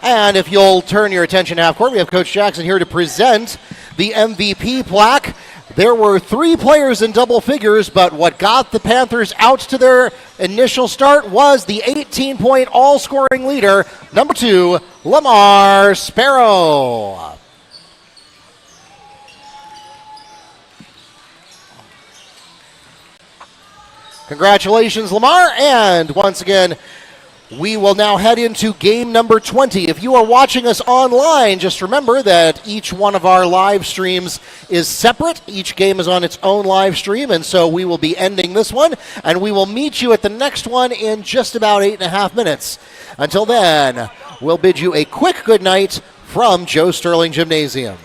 And if you'll turn your attention half court, we have Coach Jackson here to present the MVP plaque. There were 3 players in double figures, but what got the Panthers out to their initial start was the 18-point all-scoring leader, number 2, Lomar Sparrow. Congratulations, Lomar. And once again, we will now head into game number 20. If you are watching us online, just remember that each one of our live streams is separate. Each game is on its own live stream, and so we will be ending this one, and we will meet you at the next one in just about 8.5 minutes. Until then, we'll bid you a quick good night from Joe Sterling Gymnasium.